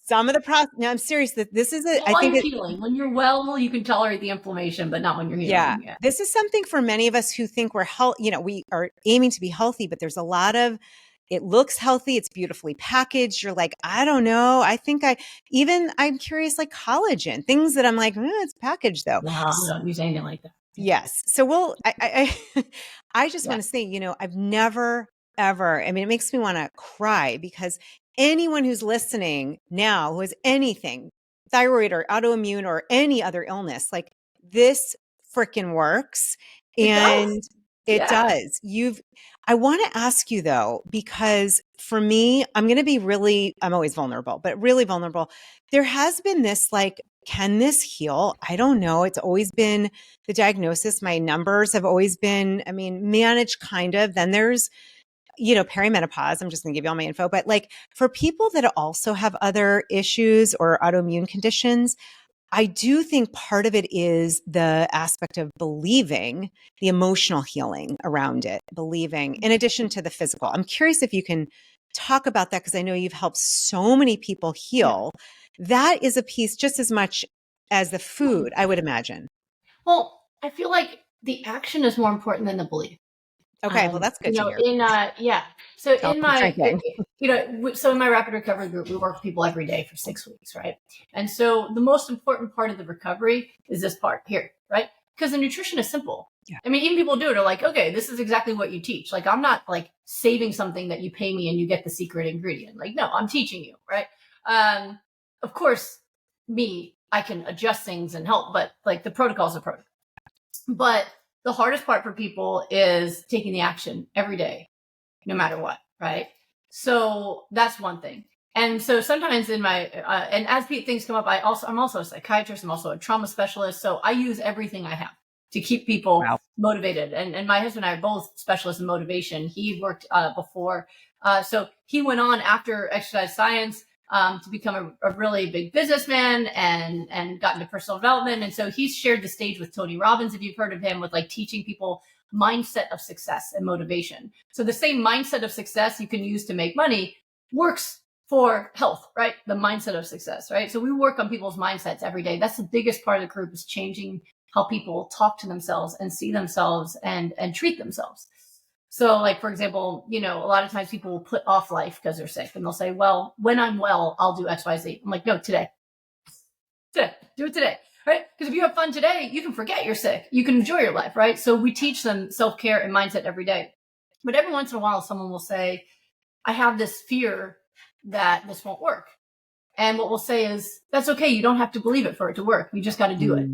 Some of the no, I'm serious. This is I think it's healing. When you're well, you can tolerate the inflammation, but not when you're healing. Yeah. This is something for many of us who think we're we are aiming to be healthy, but there's a lot of, it looks healthy. It's beautifully packaged. You're like, I don't know. I'm curious, like collagen, things that I'm like, it's packaged though. No, don't use anything like that. Yes. So I just want to say, I've never, ever, it makes me want to cry, because anyone who's listening now who has anything, thyroid or autoimmune or any other illness, like, this freaking works. And It Yeah. does. I want to ask you though, because for me, I'm always vulnerable, but really vulnerable. There has been this like, can this heal? I don't know. It's always been the diagnosis. My numbers have always been, managed kind of. Then there's, perimenopause. I'm just going to give you all my info. But like for people that also have other issues or autoimmune conditions, I do think part of it is the aspect of believing, the emotional healing around it, believing, in addition to the physical. I'm curious if you can talk about that because I know you've helped so many people heal. That is a piece just as much as the food, I would imagine. Well, I feel like the action is more important than the belief. Okay, well, that's good to hear. So I'll in keep my, drinking. so in my rapid recovery group, we work with people every day for 6 weeks, right? And so the most important part of the recovery is this part here, right? Because the nutrition is simple. Yeah. I mean, even people do it are like, okay, this is exactly what you teach. Like, I'm not like saving something that you pay me and you get the secret ingredient. Like, no, I'm teaching you, right? Of course, I can adjust things and help, but like the protocol's a protocol. But the hardest part for people is taking the action every day, no matter what, right? So that's one thing. And so sometimes in my, and as things come up, I'm also a psychiatrist. I'm also a trauma specialist. So I use everything I have to keep people motivated. And my husband and I are both specialists in motivation. He worked before. So he went on after exercise science to become a really big businessman and got into personal development. And so he's shared the stage with Tony Robbins, if you've heard of him, with like teaching people mindset of success and motivation. So the same mindset of success you can use to make money works for health, right? The mindset of success, right? So we work on people's mindsets every day. That's the biggest part of the group, is changing how people talk to themselves and see themselves and treat themselves. So like, for example, a lot of times people will put off life because they're sick and they'll say, well, when I'm well, I'll do X, Y, Z. I'm like, no, today, do it today. Right? Because if you have fun today, you can forget you're sick. You can enjoy your life, right? So we teach them self-care and mindset every day. But every once in a while, someone will say, I have this fear that this won't work. And what we'll say is, that's okay. You don't have to believe it for it to work. You just got to do it.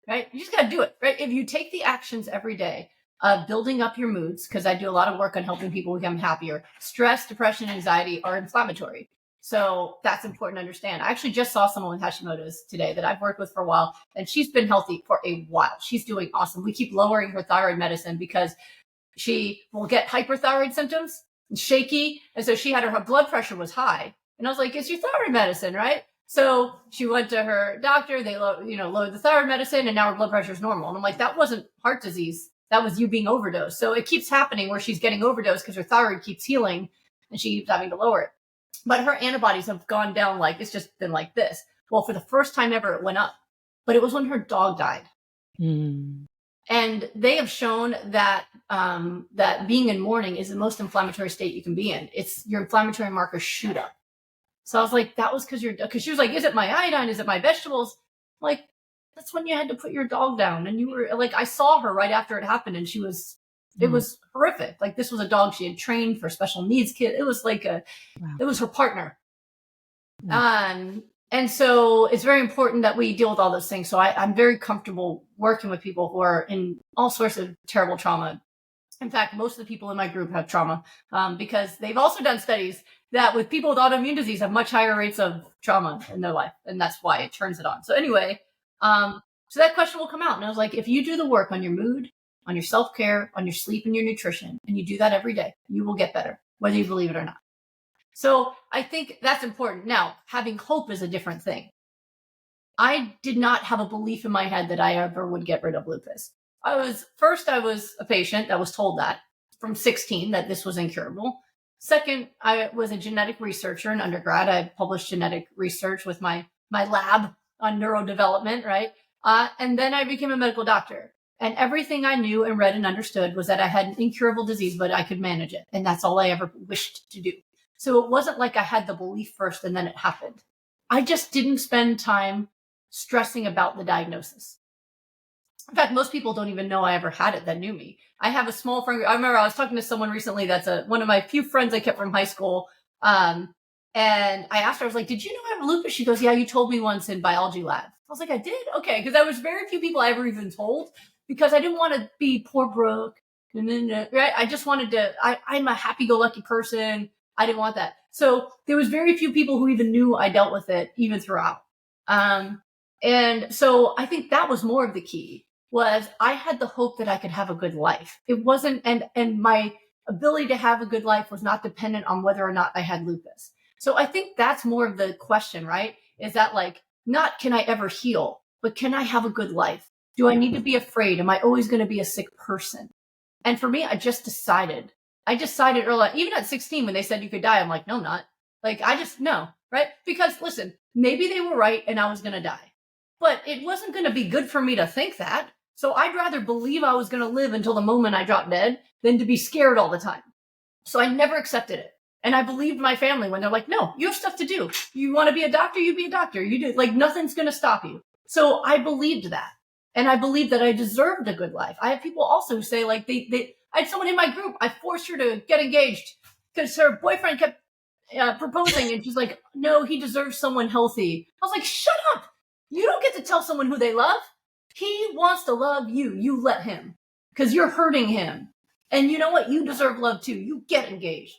Right? You just got to do it, right? If you take the actions every day of building up your moods, because I do a lot of work on helping people become happier. Stress, depression, anxiety are inflammatory. So that's important to understand. I actually just saw someone with Hashimoto's today that I've worked with for a while, and she's been healthy for a while. She's doing awesome. We keep lowering her thyroid medicine because she will get hyperthyroid symptoms, and shaky. And so her blood pressure was high. And I was like, it's your thyroid medicine, right? So she went to her doctor. They lowered the thyroid medicine, and now her blood pressure is normal. And I'm like, that wasn't heart disease. That was you being overdosed. So it keeps happening where she's getting overdosed because her thyroid keeps healing and she keeps having to lower it. But her antibodies have gone down, like it's just been like this. Well, for the first time ever, it went up. But it was when her dog died. And they have shown that that being in mourning is the most inflammatory state you can be in. It's your inflammatory markers shoot up. So I was like, that was because she was like, is it my iodine? Is it my vegetables? I'm like, that's when you had to put your dog down. And you were like, I saw her right after it happened, and it was horrific. Like, this was a dog she had trained for special needs kid. It was like it was her partner. And so it's very important that we deal with all those things. So I'm very comfortable working with people who are in all sorts of terrible trauma. In fact, most of the people in my group have trauma because they've also done studies that with people with autoimmune disease have much higher rates of trauma in their life. And that's why it turns it on. So anyway, so that question will come out. And I was like, if you do the work on your mood, on your self-care, on your sleep and your nutrition, and you do that every day, you will get better, whether you believe it or not. So I think that's important. Now, having hope is a different thing. I did not have a belief in my head that I ever would get rid of lupus. I was a patient that was told that from 16 that this was incurable. Second, I was a genetic researcher in undergrad. I published genetic research with my lab on neurodevelopment, right? And then I became a medical doctor. And everything I knew and read and understood was that I had an incurable disease, but I could manage it. And that's all I ever wished to do. So it wasn't like I had the belief first and then it happened. I just didn't spend time stressing about the diagnosis. In fact, most people don't even know I ever had it that knew me. I have a small friend. I remember I was talking to someone recently that's one of my few friends I kept from high school. And I asked her, I was like, did you know I have lupus? She goes, yeah, you told me once in biology lab. I was like, I did? Okay. Because there was very few people I ever even told because I didn't want to be poor Brooke. right? I just wanted to, I'm a happy-go-lucky person. I didn't want that. So there was very few people who even knew I dealt with it even throughout. And so I think that was more of the key, was I had the hope that I could have a good life. It wasn't, and my ability to have a good life was not dependent on whether or not I had lupus. So I think that's more of the question, right? Is that like, not can I ever heal, but can I have a good life? Do I need to be afraid? Am I always going to be a sick person? And for me, I decided early, even at 16, when they said you could die, I'm like, no, I'm not. Like, no, right? Because listen, maybe they were right and I was going to die, but it wasn't going to be good for me to think that. So I'd rather believe I was going to live until the moment I dropped dead than to be scared all the time. So I never accepted it. And I believed my family when they're like, no, you have stuff to do. You want to be a doctor, you be a doctor. You do, like, nothing's going to stop you. So I believed that. And I believed that I deserved a good life. I have people also who say, like, I had someone in my group, I forced her to get engaged because her boyfriend kept proposing. And she's like, no, he deserves someone healthy. I was like, shut up. You don't get to tell someone who they love. He wants to love you. You let him, because you're hurting him. And you know what? You deserve love too. You get engaged.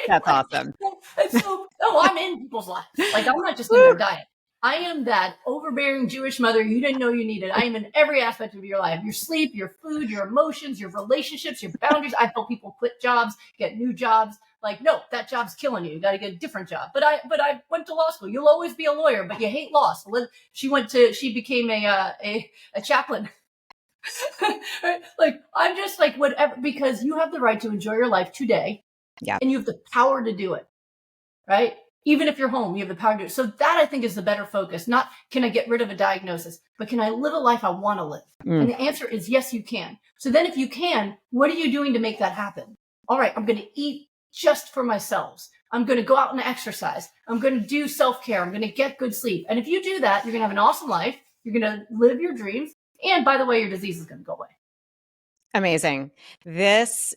That's awesome. And so, I'm in people's lives. Like, I'm not just in their diet. I am that overbearing Jewish mother you didn't know you needed. I am in every aspect of your life: your sleep, your food, your emotions, your relationships, your boundaries. I've helped people quit jobs, get new jobs. Like, no, that job's killing you. You got to get a different job. But I went to law school. You'll always be a lawyer, but you hate law. So she became a chaplain. Like, I'm just like, whatever, because you have the right to enjoy your life today. Yeah. And you have the power to do it, right? Even if you're home, you have the power to do it. So that, I think, is the better focus. Not can I get rid of a diagnosis, but can I live a life I want to live? And the answer is yes, you can. So then if you can, what are you doing to make that happen? All right, I'm going to eat just for myself. I'm going to go out and exercise. I'm going to do self-care. I'm going to get good sleep. And if you do that, you're going to have an awesome life. You're going to live your dreams. And by the way, your disease is going to go away. Amazing. This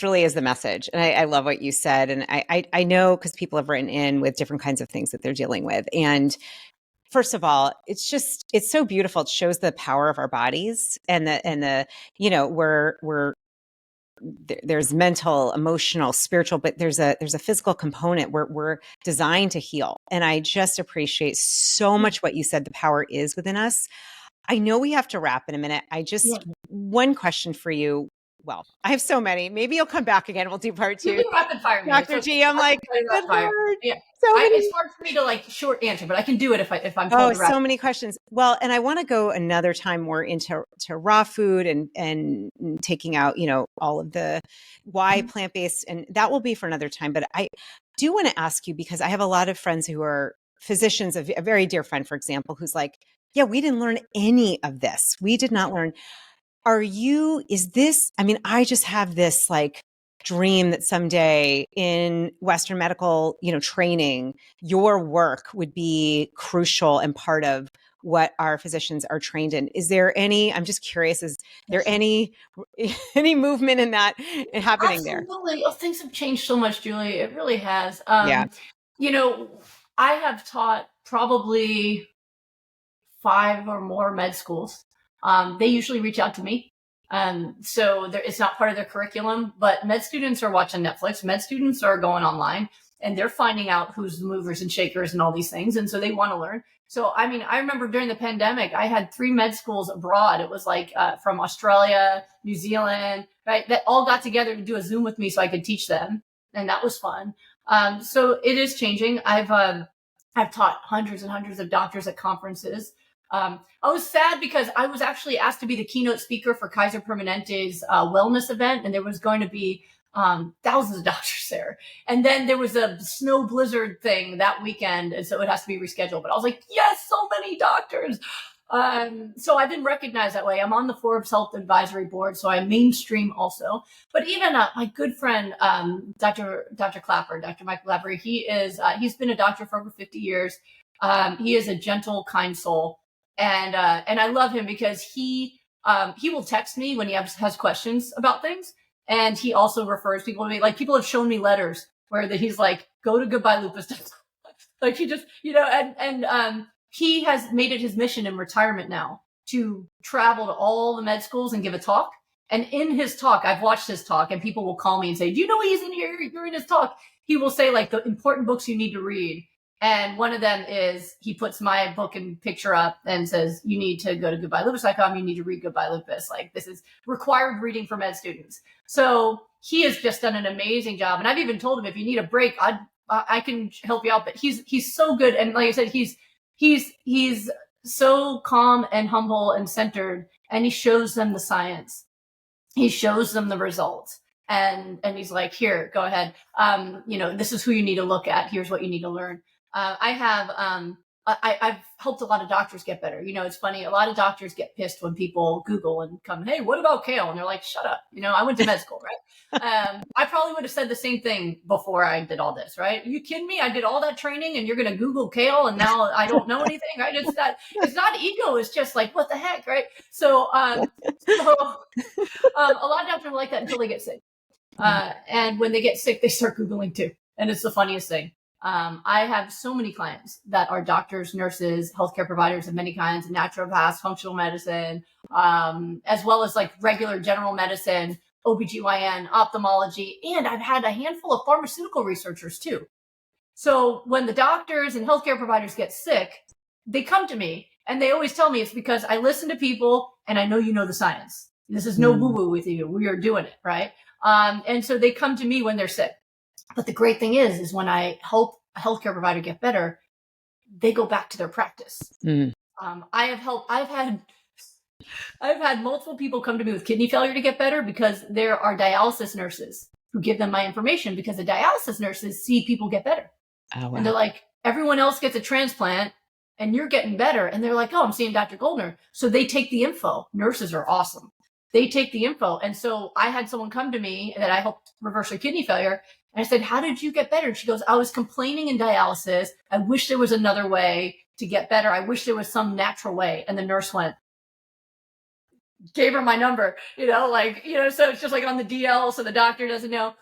really is the message. And I love what you said. And I know, because people have written in with different kinds of things that they're dealing with. And first of all, it's so beautiful. It shows the power of our bodies and there's mental, emotional, spiritual, but there's a physical component where we're designed to heal. And I just appreciate so much what you said. The power is within us. I know we have to wrap in a minute. One question for you. Well, I have so many. Maybe you'll come back again. We'll do part 2. You can rapid fire me. Dr. G, I'm like, good Lord. Yeah. So many. It's hard for me to like short answer, but I can do it if I'm told to wrap. So many questions. Well, and I want to go another time more into raw food and taking out, all of the why plant-based, and that will be for another time. But I do want to ask you, because I have a lot of friends who are physicians, a very dear friend, for example, who's like, yeah, we didn't learn any of this. We did not learn. I just have this like dream that someday in Western medical, training, your work would be crucial and part of what our physicians are trained in. Is there any, I'm just curious, is there any movement in that happening there? Absolutely. Oh, things have changed so much, Julie. It really has. Yeah. I have taught probably 5 or more med schools. They usually reach out to me. So it's not part of their curriculum, but med students are watching Netflix. Med students are going online and they're finding out who's the movers and shakers and all these things. And so they want to learn. So, I mean, I remember during the pandemic, I had 3 med schools abroad. It was like from Australia, New Zealand, right? That all got together to do a Zoom with me so I could teach them. And that was fun. So it is changing. I've taught hundreds and hundreds of doctors at conferences. I was sad because I was actually asked to be the keynote speaker for Kaiser Permanente's wellness event, and there was going to be thousands of doctors there. And then there was a snow blizzard thing that weekend, and so it has to be rescheduled. But I was like, yes, so many doctors. So I've been recognized that way. I'm on the Forbes Health Advisory Board, so I mainstream also. But even my good friend, Dr. Clapper, Dr. Michael Clapper, he's been a doctor for over 50 years. He is a gentle, kind soul. And I love him because he will text me when he has questions about things. And he also refers people to me. Like, people have shown me letters where he's like, go to Goodbye Lupus. Like, he just, and he has made it his mission in retirement now to travel to all the med schools and give a talk. And in his talk, I've watched his talk, and people will call me and say, do you know he's in here during his talk? He will say like the important books you need to read. And one of them is he puts my book and picture up and says, you need to go to goodbyelupus.com. You need to read Goodbye Lupus. Like, this is required reading for med students. So he has just done an amazing job. And I've even told him, if you need a break, I can help you out. But he's so good. And like I said, he's so calm and humble and centered, and he shows them the science. He shows them the results. And he's like, here, go ahead. This is who you need to look at. Here's what you need to learn. I've helped a lot of doctors get better. It's funny. A lot of doctors get pissed when people Google and come, hey, what about kale? And they're like, shut up. I went to med school, right? I probably would have said the same thing before I did all this, right? Are you kidding me? I did all that training and you're going to Google kale and now I don't know anything, right? It's not ego. It's just like, what the heck, right? So a lot of doctors are like that until they get sick. And when they get sick, they start Googling too. And it's the funniest thing. I have so many clients that are doctors, nurses, healthcare providers of many kinds, naturopaths, functional medicine, as well as like regular general medicine, OBGYN, ophthalmology, and I've had a handful of pharmaceutical researchers too. So when the doctors and healthcare providers get sick, they come to me and they always tell me it's because I listen to people and I know you know the science. This is no woo-woo with you. We are doing it, right? And so they come to me when they're sick. But the great thing is when I help a healthcare provider get better, they go back to their practice. I've had multiple people come to me with kidney failure to get better because there are dialysis nurses who give them my information because the dialysis nurses see people get better. Oh, wow. And they're like, everyone else gets a transplant and you're getting better. And they're like, oh, I'm seeing Dr. Goldner. So they take the info. Nurses are awesome. They take the info. And so I had someone come to me that I helped reverse her kidney failure. And I said, how did you get better? And she goes, I was complaining in dialysis. I wish there was another way to get better. I wish there was some natural way. And the nurse gave her my number, so it's just like on the DL. So the doctor doesn't know.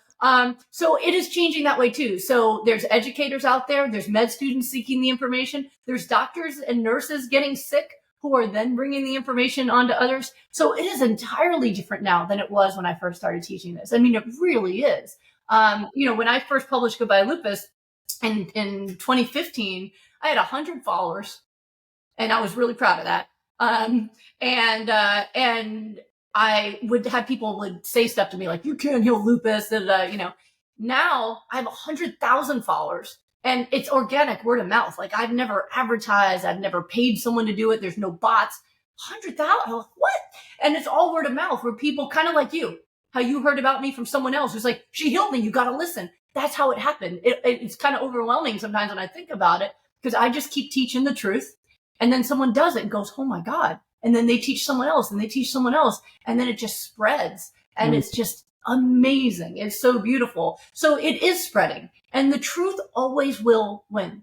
So it is changing that way too. So there's educators out there. There's med students seeking the information. There's doctors and nurses getting sick who are then bringing the information on to others. So it is entirely different now than it was when I first started teaching this. I mean, it really is. When I first published Goodbye Lupus in 2015, I had 100 followers and I was really proud of that. And I would have people would say stuff to me like, you can't heal lupus. Now I have 100,000 followers and it's organic word of mouth. Like I've never advertised. I've never paid someone to do it. There's no bots. 100,000. What? And it's all word of mouth where people kind of like you. How you heard about me from someone else who's like, she healed me. You got to listen. That's how it happened. It's kind of overwhelming sometimes when I think about it because I just keep teaching the truth. And then someone does it and goes, oh my God. And then they teach someone else and they teach someone else. And then it just spreads. And it's just amazing. It's so beautiful. So it is spreading. And the truth always will win.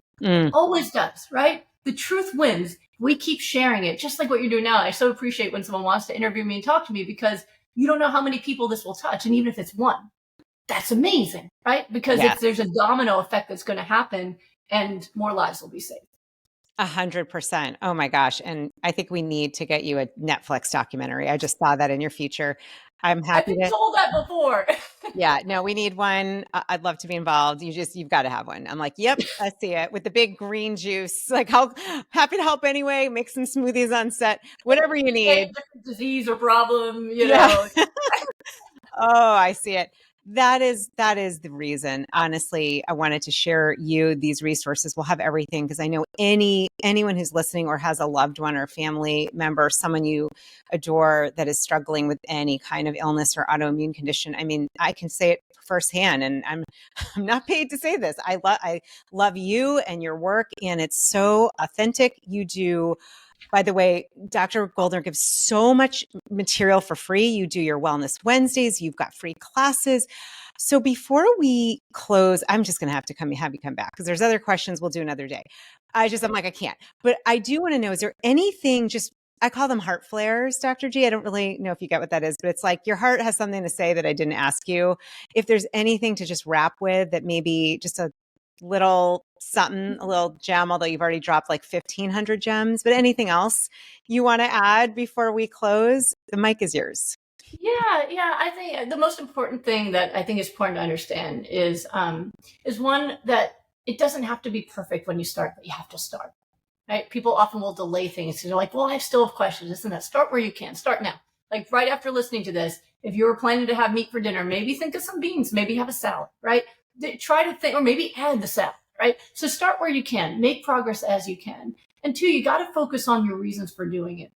Always does, right? The truth wins. We keep sharing it, just like what you're doing now. I so appreciate when someone wants to interview me and talk to me because you don't know how many people this will touch. And even if it's one, that's amazing, right? Because there's a domino effect that's going to happen and more lives will be saved. 100%. Oh my gosh. And I think we need to get you a Netflix documentary. I just saw that in your future. I'm happy I've been told that before. Yeah, no, we need one. I'd love to be involved. You've got to have one. I'm like, yep, I see it with the big green juice. Like, how happy to help anyway. Make some smoothies on set, whatever you need. Disease or problem, know. Oh, I see it. That is the reason. Honestly, I wanted to share these resources. We'll have everything because I know anyone who's listening or has a loved one or a family member, someone you adore that is struggling with any kind of illness or autoimmune condition. I mean, I can say it firsthand, and I'm not paid to say this. I love you and your work, and it's so authentic. You do. By the way, Dr. Goldner gives so much material for free. You do your Wellness Wednesdays. You've got free classes. So before we close, I'm just going to have to have you come back because there's other questions we'll do another day. I'm like, I can't. But I do want to know, is there anything I call them heart flares, Dr. G. I don't really know if you get what that is, but it's like your heart has something to say that I didn't ask you. If there's anything to just wrap with that maybe just a little something, a little gem, although you've already dropped like 1,500 gems, but anything else you want to add before we close? The mic is yours. Yeah. I think the most important thing that I think is important to understand is one that it doesn't have to be perfect when you start, but you have to start. Right? People often will delay things because they're like, well, I still have questions. Isn't that? Start where you can. Start now. Like right after listening to this, if you were planning to have meat for dinner, maybe think of some beans, maybe have a salad, right? Try to think, or maybe add the salad, right? So start where you can, make progress as you can. And two, you got to focus on your reasons for doing it.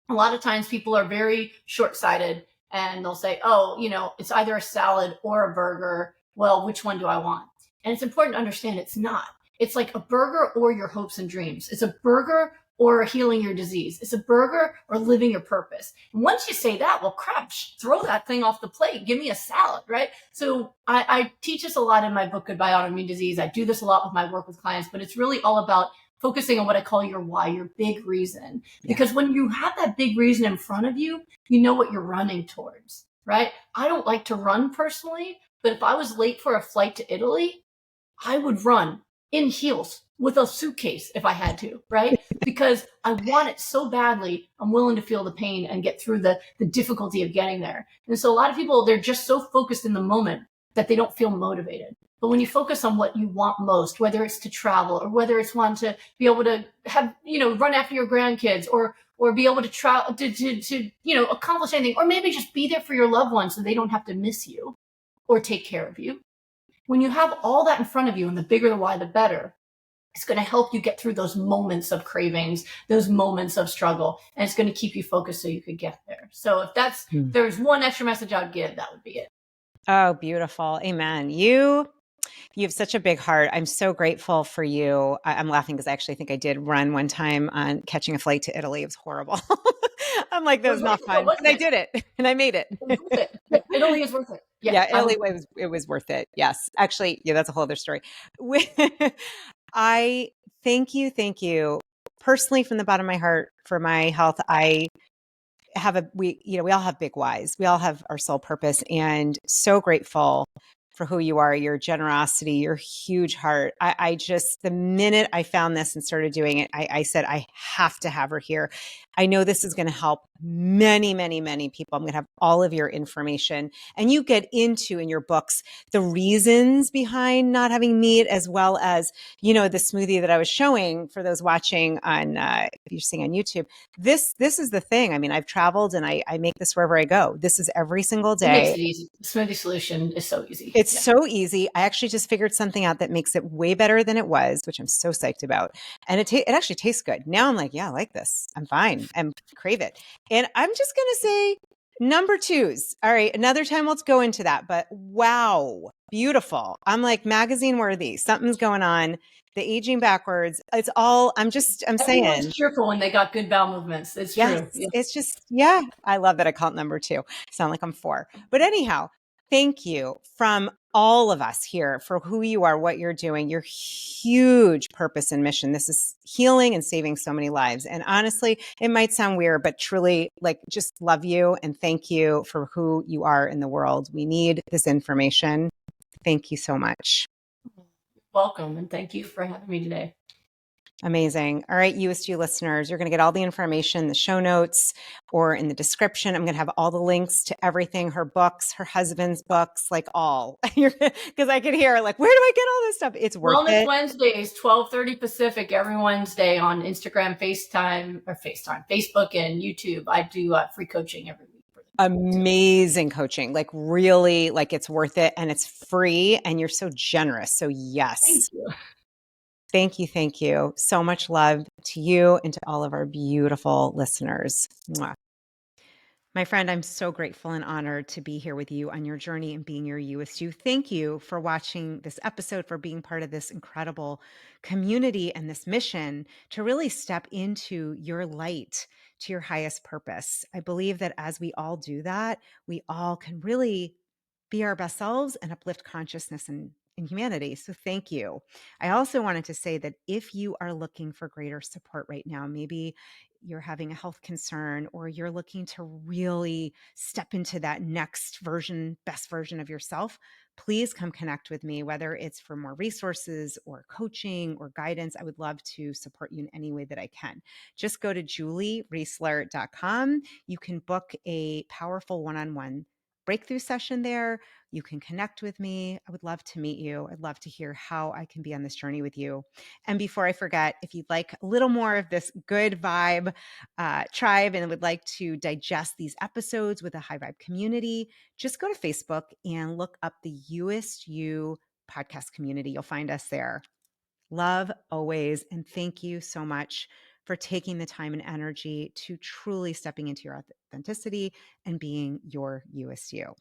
A lot of times people are very short-sighted and they'll say, oh, it's either a salad or a burger. Well, which one do I want? And it's important to understand it's not. It's like a burger or your hopes and dreams. It's a burger or healing your disease. It's a burger or living your purpose. And once you say that, well, crap, throw that thing off the plate. Give me a salad, right? So I teach this a lot in my book, Goodbye Autoimmune Disease. I do this a lot with my work with clients, but it's really all about focusing on what I call your why, your big reason. Because when you have that big reason in front of you, you know what you're running towards, right? I don't like to run personally, but if I was late for a flight to Italy, I would run in heels with a suitcase if I had to, right? Because I want it so badly, I'm willing to feel the pain and get through the difficulty of getting there. And so a lot of people, they're just so focused in the moment that they don't feel motivated. But when you focus on what you want most, whether it's to travel or whether it's want to be able to have, run after your grandkids or be able to travel to accomplish anything, or maybe just be there for your loved ones so they don't have to miss you or take care of you. When you have all that in front of you, and the bigger the why, the better, it's going to help you get through those moments of cravings, those moments of struggle, and it's going to keep you focused so you could get there. So if there's one extra message I would give, that would be it. Oh, beautiful. Amen. You have such a big heart. I'm so grateful for you. I'm laughing because I actually think I did run one time on catching a flight to Italy. It was horrible. I'm like, that was not fun. But I did it and I made it. It's worth it. Italy is worth it. Yeah, Italy was worth it. Yes. Actually, yeah, that's a whole other story. I thank you personally from the bottom of my heart for my health. We all have big whys. We all have our sole purpose, and so grateful for who you are, your generosity, your huge heart. I just, the minute I found this and started doing it, I said, I have to have her here. I know this is going to help many, many, many people. I'm going to have all of your information, and you get into in your books the reasons behind not having meat, as well as, the smoothie that I was showing for those watching on, if you're seeing on YouTube. This is the thing. I mean, I've traveled and I make this wherever I go. This is every single day. It makes it easy. The smoothie solution is so easy. It's so easy. I actually just figured something out that makes it way better than it was, which I'm so psyched about. And it actually tastes good. Now I'm like, yeah, I like this. I'm fine. I crave it. And I'm just going to say number twos. All right. Another time, let's go into that. But wow, beautiful. I'm like magazine worthy. Something's going on. The aging backwards. It's all, I'm saying. Everyone's cheerful when they got good bowel movements. It's true. Yeah. It's just, I love that I call it number two. Sound like I'm four. But anyhow, thank you from all of us here for who you are, what you're doing, your huge purpose and mission. This is healing and saving so many lives. And honestly, it might sound weird, but truly, just love you and thank you for who you are in the world. We need this information. Thank you so much. Welcome, and thank you for having me today. Amazing. All right, You-est listeners, you're going to get all the information in the show notes or in the description. I'm going to have all the links to everything, her books, her husband's books, all. Because I can hear, where do I get all this stuff? It's worth Wellness it. Wednesdays, 12:30 Pacific, every Wednesday on Instagram, Facebook, and YouTube. I do free coaching every week. Amazing coaching, really, it's worth it, and it's free, and you're so generous. So yes. Thank you. Thank you. So much love to you and to all of our beautiful listeners. Mwah. My friend, I'm so grateful and honored to be here with you on your journey and being your You-est. Thank you for watching this episode, for being part of this incredible community and this mission to really step into your light, to your highest purpose. I believe that as we all do that, we all can really be our best selves and uplift consciousness and in humanity. So thank you. I also wanted to say that if you are looking for greater support right now, maybe you're having a health concern or you're looking to really step into that next version, best version of yourself, please come connect with me, whether it's for more resources or coaching or guidance. I would love to support you in any way that I can. Just go to julieriesler.com. You can book a powerful one-on-one breakthrough session there. You can connect with me. I would love to meet you. I'd love to hear how I can be on this journey with you. And before I forget, if you'd like a little more of this good vibe tribe and would like to digest these episodes with a high vibe community, just go to Facebook and look up the You-est You podcast community. You'll find us there. Love always. And thank you so much for taking the time and energy to truly stepping into your authenticity and being your You-est You.